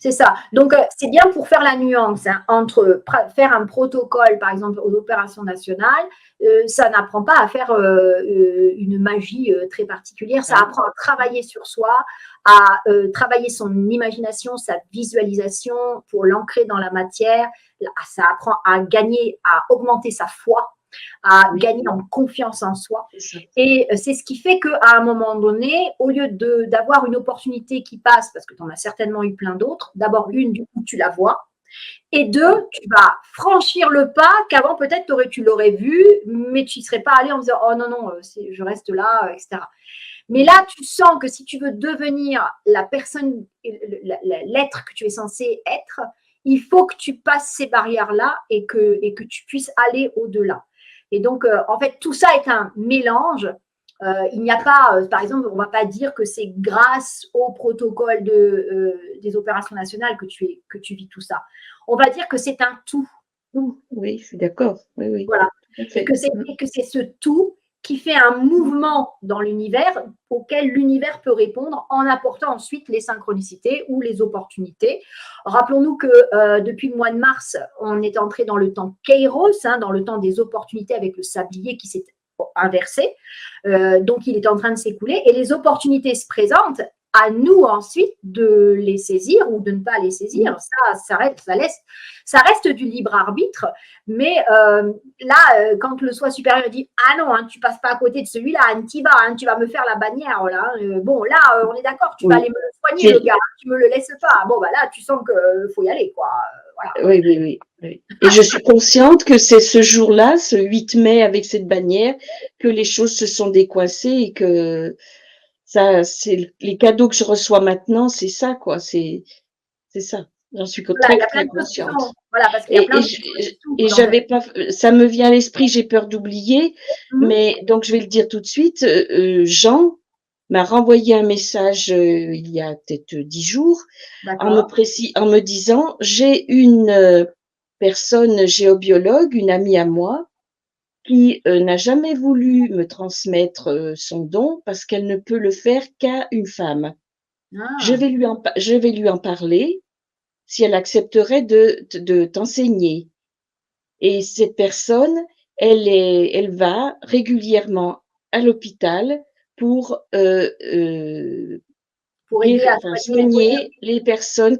C'est ça. Donc, c'est bien pour faire la nuance entre faire un protocole, par exemple, aux opérations nationales. Ça n'apprend pas à faire une magie très particulière. Ça apprend à travailler sur soi, à travailler son imagination, sa visualisation pour l'ancrer dans la matière. Ça apprend à gagner, à augmenter sa foi, à gagner en confiance en soi. Et c'est ce qui fait qu'à un moment donné, au lieu d'avoir une opportunité qui passe, parce que tu en as certainement eu plein d'autres, d'abord une, du coup, tu la vois, et deux, tu vas franchir le pas qu'avant, peut-être, tu l'aurais vu, mais tu n'y serais pas allé en disant, oh non, non, je reste là, etc. Mais là, tu sens que si tu veux devenir la personne, l'être que tu es censé être, il faut que tu passes ces barrières-là et que tu puisses aller au-delà. Et donc, en fait, tout ça est un mélange Il n'y a pas, par exemple, on ne va pas dire que c'est grâce au protocole des opérations nationales que tu vis tout ça. On va dire que c'est un tout. Oui, je suis d'accord. Oui, oui, Voilà. tout à Et fait. que c'est ce tout qui fait un mouvement dans l'univers auquel l'univers peut répondre en apportant ensuite les synchronicités ou les opportunités. Rappelons-nous que depuis le mois de mars, on est entré dans le temps Kairos, dans le temps des opportunités avec le sablier qui s'est inversé. Donc, il est en train de s'écouler et les opportunités se présentent. À nous ensuite de les saisir ou de ne pas les saisir. Ça reste du libre arbitre, mais là, quand le soi supérieur dit ah non, tu passes pas à côté de celui-là, tu vas, tu vas me faire la bannière, là. Bon, là, on est d'accord, tu vas Oui. aller me le soigner, le gars, tu me le laisses pas. Bon, bah là, tu sens qu'il faut y aller, quoi. Voilà. Oui, oui, oui, oui. Et je suis consciente que c'est ce jour-là, ce 8 mai, avec cette bannière, que les choses se sont décoincées et que ça, c'est les cadeaux que je reçois maintenant, c'est ça, quoi. C'est ça. J'en suis Voilà, il y très, a plein très de choses qui consciente. sont. Voilà, parce qu'il y a plein Et, de je- choses qui et s'ouvrent dans j'avais pas, ça me vient à l'esprit, j'ai peur d'oublier, mais donc je vais le dire tout de suite. Jean m'a renvoyé un message il y a peut-être 10 jours D'accord. en me disant, j'ai une personne géobiologue, une amie à moi, qui n'a jamais voulu me transmettre son don parce qu'elle ne peut le faire qu'à une femme. Ah, Je vais lui en parler si elle accepterait de t'enseigner. Et cette personne, elle va régulièrement à l'hôpital pour pour aider à soigner. Oui. soigner les personnes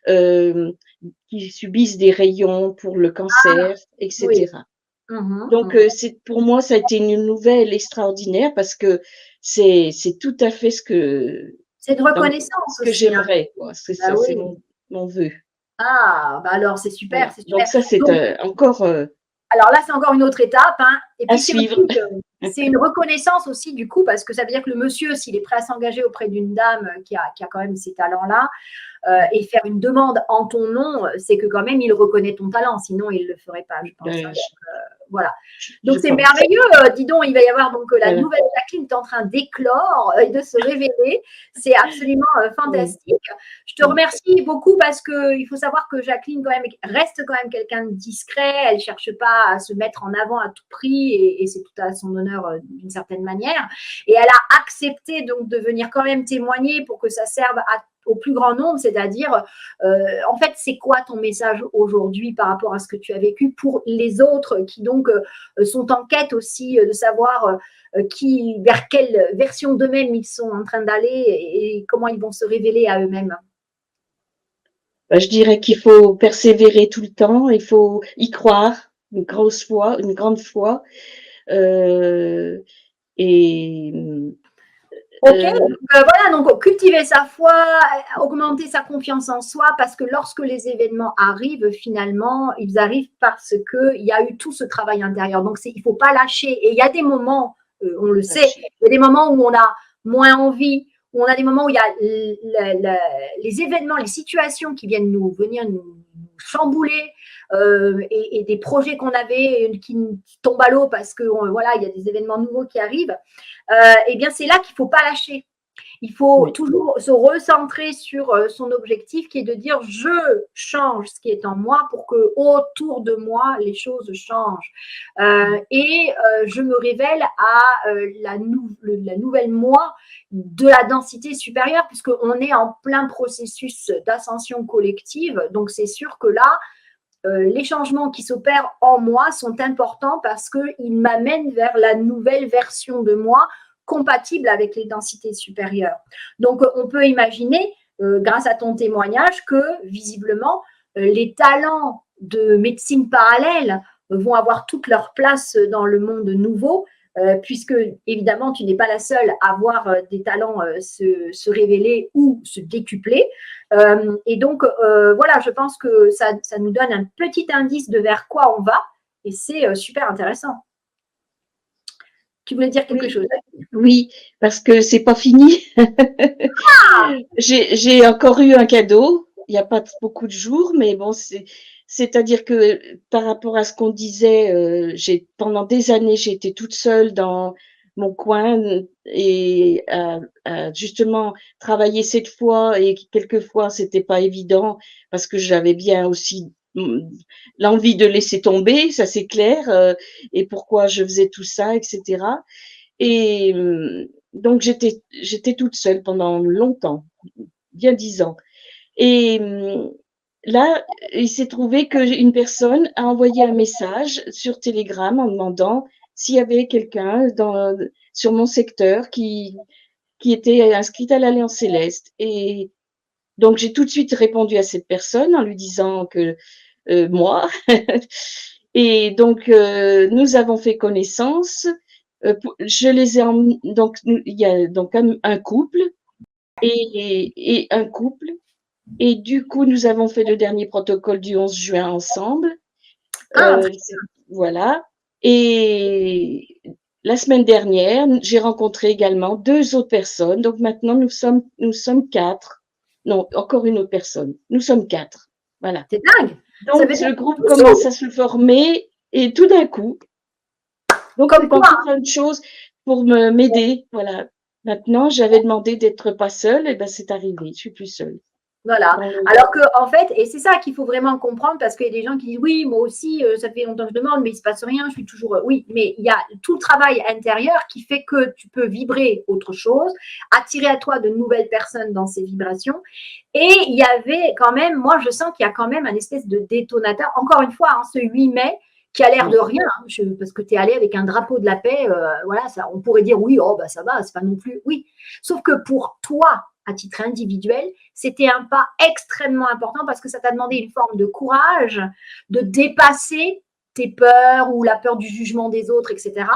euh, qui subissent des rayons pour le cancer, Oui. etc. Mhm, Donc, mhm. pour moi, ça a été une nouvelle extraordinaire parce que c'est tout à fait C'est de ce reconnaissance que aussi. j'aimerais, quoi. C'est Bah ça, c'est oui. mon vœu. Ah, bah alors c'est super, Voilà. c'est super. Donc ça, c'est Donc, encore alors là, c'est encore une autre étape. Et à puis, c'est suivre. aussi c'est une reconnaissance aussi, du coup, parce que ça veut dire que le monsieur, s'il est prêt à s'engager auprès d'une dame qui a quand même ces talents-là, et faire une demande en ton nom, c'est que quand même, il reconnaît ton talent. Sinon, il ne le ferait pas, je pense. Ben, Voilà. Donc je c'est pense. merveilleux. Dis donc, il va y avoir donc la Voilà. nouvelle Jacqueline est en train d'éclore et de se révéler. C'est absolument Oui. fantastique. Je te remercie beaucoup parce que il faut savoir que Jacqueline quand même reste quand même quelqu'un de discret. Elle cherche pas à se mettre en avant à tout prix et c'est tout à son honneur d'une certaine manière. Et elle a accepté donc de venir quand même témoigner pour que ça serve au plus grand nombre, c'est-à-dire en fait, c'est quoi ton message aujourd'hui par rapport à ce que tu as vécu pour les autres qui donc sont en quête aussi de savoir vers quelle version d'eux-mêmes ils sont en train d'aller et comment ils vont se révéler à eux-mêmes. Ben, je dirais qu'il faut persévérer tout le temps, il faut y croire, une grande foi, euh, et Ok, euh, voilà, donc cultiver sa foi, augmenter sa confiance en soi, parce que lorsque les événements arrivent, finalement, ils arrivent parce qu'il y a eu tout ce travail intérieur. Donc, il ne faut pas lâcher. Et il y a des moments, on le sait, il y a des moments où on a moins envie, où on a des moments où il y a les événements, les situations qui viennent venir nous chambouler, et des projets qu'on avait qui tombent à l'eau parce que voilà, il y a des événements nouveaux qui arrivent. Eh bien, c'est là qu'il ne faut pas lâcher. Il faut oui, toujours se recentrer sur son objectif qui est de dire je change ce qui est en moi pour que autour de moi les choses changent. Je me révèle à la nouvelle moi de la densité supérieure puisqu'on est en plein processus d'ascension collective. Donc c'est sûr que là, les changements qui s'opèrent en moi sont importants parce qu'ils m'amènent vers la nouvelle version de moi compatible avec les densités supérieures. Donc, on peut imaginer, grâce à ton témoignage, que visiblement, les talents de médecine parallèle vont avoir toute leur place dans le monde nouveau, puisque évidemment, tu n'es pas la seule à voir des talents se révéler ou se décupler. Et donc, voilà, je pense que ça nous donne un petit indice de vers quoi on va, et c'est super intéressant. Tu voulais dire quelque oui, chose? oui, parce que c'est pas fini. J'ai encore eu un cadeau. Il n'y a pas beaucoup de jours, mais bon, c'est-à-dire que par rapport à ce qu'on disait, pendant des années, j'ai été toute seule mon coin et justement travailler cette fois et quelquefois c'était pas évident parce que j'avais bien aussi l'envie de laisser tomber, ça c'est clair, et pourquoi je faisais tout ça, etc. Et donc j'étais toute seule pendant longtemps, bien 10 ans. Et là, il s'est trouvé qu'une personne a envoyé un message sur Telegram en demandant s'il y avait quelqu'un sur mon secteur qui était inscrite à l'Alliance Céleste. Et donc, j'ai tout de suite répondu à cette personne en lui disant que moi. Et donc, nous avons fait connaissance. Je les ai donc il y a donc un couple et un couple. Et du coup, nous avons fait le dernier protocole du 11 juin ensemble. Ah, Voilà. Et la semaine dernière, j'ai rencontré également 2 autres personnes. Donc maintenant, nous sommes 4. Non, encore une autre personne. Nous sommes 4. Voilà. c'est dingue. Ça Donc veut dire le groupe tous commence à se former et tout d'un coup, donc comme c'est quoi. encore une chose pour m'aider. Voilà. Maintenant, j'avais demandé d'être pas seule, et ben c'est arrivé. Je suis plus seule. Voilà. Dans le- Alors que, en fait, et c'est ça qu'il faut vraiment comprendre, parce qu'il y a des gens qui disent oui, moi aussi, ça fait longtemps que je demande, mais il ne se passe rien, je suis toujours. Oui, mais il y a tout le travail intérieur qui fait que tu peux vibrer autre chose, attirer à toi de nouvelles personnes dans ces vibrations. Et il y avait quand même, moi, je sens qu'il y a quand même un espèce de détonateur. Encore une fois, hein, ce 8 mai, qui a l'air de Oui, rien, hein, parce que tu es allé avec un drapeau de la paix, voilà, ça, on pourrait dire oui, oh, bah, ça va, c'est pas non plus. Oui. Sauf que pour toi, à titre individuel, c'était un pas extrêmement important parce que ça t'a demandé une forme de courage, de dépasser tes peurs ou la peur du jugement des autres, etc.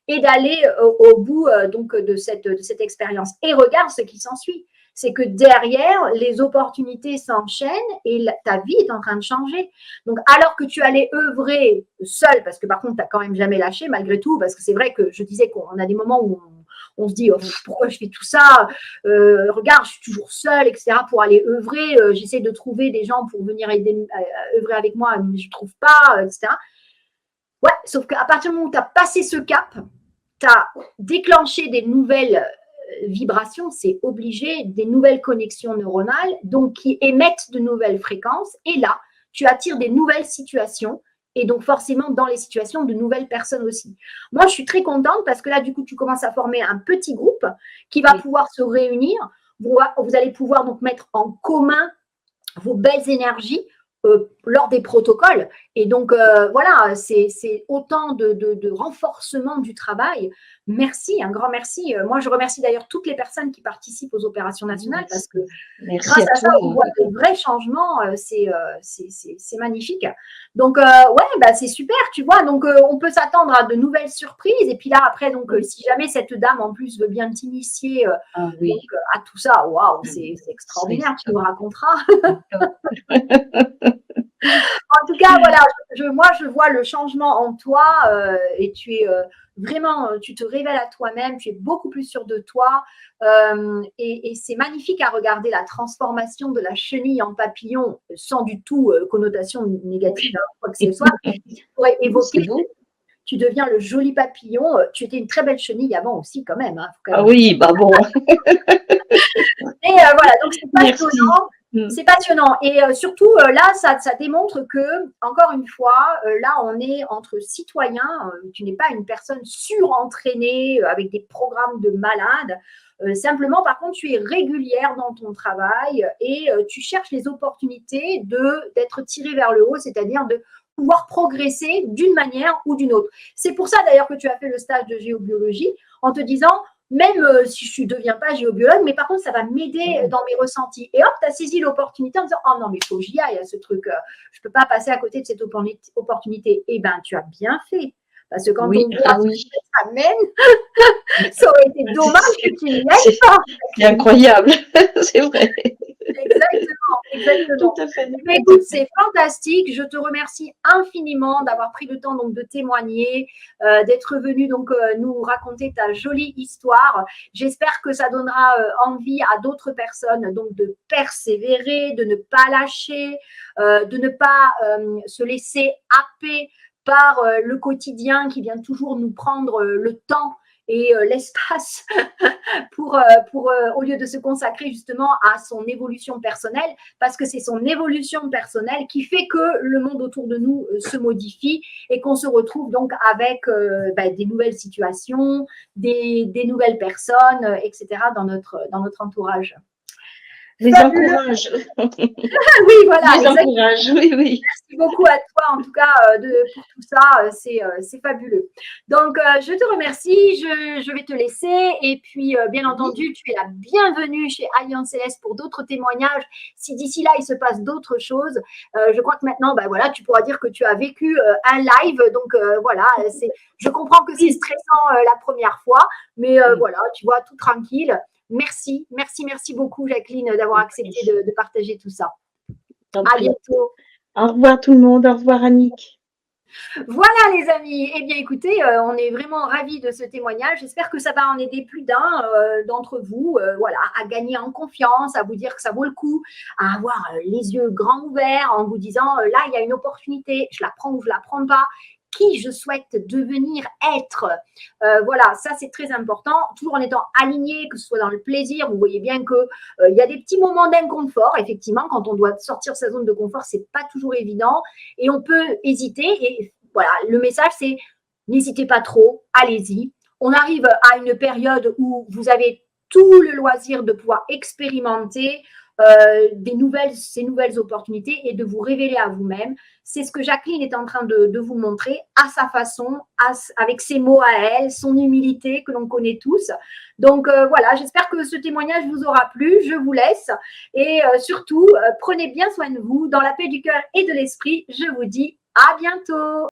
Et d'aller au bout donc de cette expérience. Et regarde ce qui s'ensuit. C'est que derrière, les opportunités s'enchaînent et ta vie est en train de changer. Donc, alors que tu allais œuvrer seul, parce que par contre, tu n'as quand même jamais lâché malgré tout, parce que c'est vrai que je disais qu'on a des moments où on se dit oh, pourquoi je fais tout ça, regarde, je suis toujours seule, etc. pour aller œuvrer. J'essaie de trouver des gens pour venir aider, œuvrer avec moi, mais je ne trouve pas, etc. Ouais, sauf qu'à partir du moment où tu as passé ce cap, tu as déclenché des nouvelles vibrations, c'est obligé, des nouvelles connexions neuronales, donc qui émettent de nouvelles fréquences. Et là, tu attires des nouvelles situations et donc forcément dans les situations de nouvelles personnes aussi. Moi, je suis très contente parce que là, du coup, tu commences à former un petit groupe qui va oui. pouvoir se réunir. Vous allez pouvoir donc mettre en commun vos belles énergies lors des protocoles. Et donc, voilà, c'est autant de renforcement du travail. Merci, un grand merci. Moi, je remercie d'ailleurs toutes les personnes qui participent aux opérations nationales parce que Merci grâce à à ça, toi. on voit de vrais changements. C'est magnifique. Donc, ouais, bah, c'est super, tu vois. Donc, on peut s'attendre à de nouvelles surprises. Et puis là, après, donc, si jamais cette dame, en plus, veut bien t'initier Ah donc, oui, à tout ça, waouh, c'est c'est extraordinaire. Tu top, nous raconteras. top. En tout cas, voilà, moi, je vois le changement en toi et tu es vraiment, tu te révèles à toi-même, tu es beaucoup plus sûr de toi et c'est magnifique à regarder la transformation de la chenille en papillon sans du tout connotation négative, Oui, hein, quoi que ce soit. Tu pourrais c'est évoquer, beau. tu deviens le joli papillon. Tu étais une très belle chenille avant aussi, quand même. Hein, faut quand Ah même le dire. oui, bah bon, Et voilà, donc c'est merci. passionnant. C'est passionnant. Et surtout, là, ça démontre que, encore une fois, là, on est entre citoyens. Tu n'es pas une personne surentraînée avec des programmes de malade. Simplement, par contre, tu es régulière dans ton travail et tu cherches les opportunités d'être tiré vers le haut, c'est-à-dire de pouvoir progresser d'une manière ou d'une autre. C'est pour ça, d'ailleurs, que tu as fait le stage de géobiologie en te disant, même si je ne deviens pas géobiologue, mais par contre, ça va m'aider dans mes ressentis. Et hop, tu as saisi l'opportunité en disant, oh non, mais il faut que j'y aille à ce truc. Je ne peux pas passer à côté de cette opportunité. Eh bien, tu as bien fait. Parce que quand Oui, on voit ah ce oui, que ça mène, ça aurait été dommage que tu n'y ailles c'est pas. c'est incroyable, c'est vrai, Exactement, tout exactement. à fait. Mais écoute, c'est fantastique. Je te remercie infiniment d'avoir pris le temps donc de témoigner, d'être venu donc nous raconter ta jolie histoire. J'espère que ça donnera envie à d'autres personnes donc de persévérer, de ne pas lâcher, de ne pas se laisser happer par le quotidien qui vient toujours nous prendre le temps et l'espace pour au lieu de se consacrer justement à son évolution personnelle, parce que c'est son évolution personnelle qui fait que le monde autour de nous se modifie et qu'on se retrouve donc avec des nouvelles situations, des nouvelles personnes, etc. dans notre entourage. Les Fabuleux. encourage. Oui, voilà, Les exactement. encourage, oui, oui. Merci beaucoup à toi, en tout cas, pour tout ça. C'est fabuleux. Donc, je te remercie. Je vais te laisser. Et puis, bien entendu, tu es la bienvenue chez Alliance Céleste pour d'autres témoignages. Si d'ici là, il se passe d'autres choses, je crois que maintenant, voilà, tu pourras dire que tu as vécu un live. Donc, voilà, je comprends que c'est stressant la première fois, mais voilà, tu vois, tout tranquille. Merci, merci, merci beaucoup, Jacqueline, d'avoir accepté de partager tout ça. À bientôt. Au revoir tout le monde. Au revoir Annick. Voilà les amis, eh bien écoutez, on est vraiment ravis de ce témoignage. J'espère que ça va en aider plus d'un d'entre vous, voilà, à gagner en confiance, à vous dire que ça vaut le coup, à avoir les yeux grands ouverts en vous disant là il y a une opportunité, je la prends ou je la prends pas. Qui je souhaite devenir être. Voilà, ça c'est très important, toujours en étant aligné, que ce soit dans le plaisir. Vous voyez bien que il y a des petits moments d'inconfort, effectivement, quand on doit sortir de sa zone de confort, c'est pas toujours évident et on peut hésiter. Et voilà, le message c'est n'hésitez pas trop, allez-y. On arrive à une période où vous avez tout le loisir de pouvoir expérimenter ces nouvelles opportunités et de vous révéler à vous-même. C'est ce que Jacqueline est en train de vous montrer à sa façon, avec ses mots à elle, son humilité que l'on connaît tous. Donc voilà, j'espère que ce témoignage vous aura plu. Je vous laisse et surtout, prenez bien soin de vous dans la paix du cœur et de l'esprit. Je vous dis à bientôt.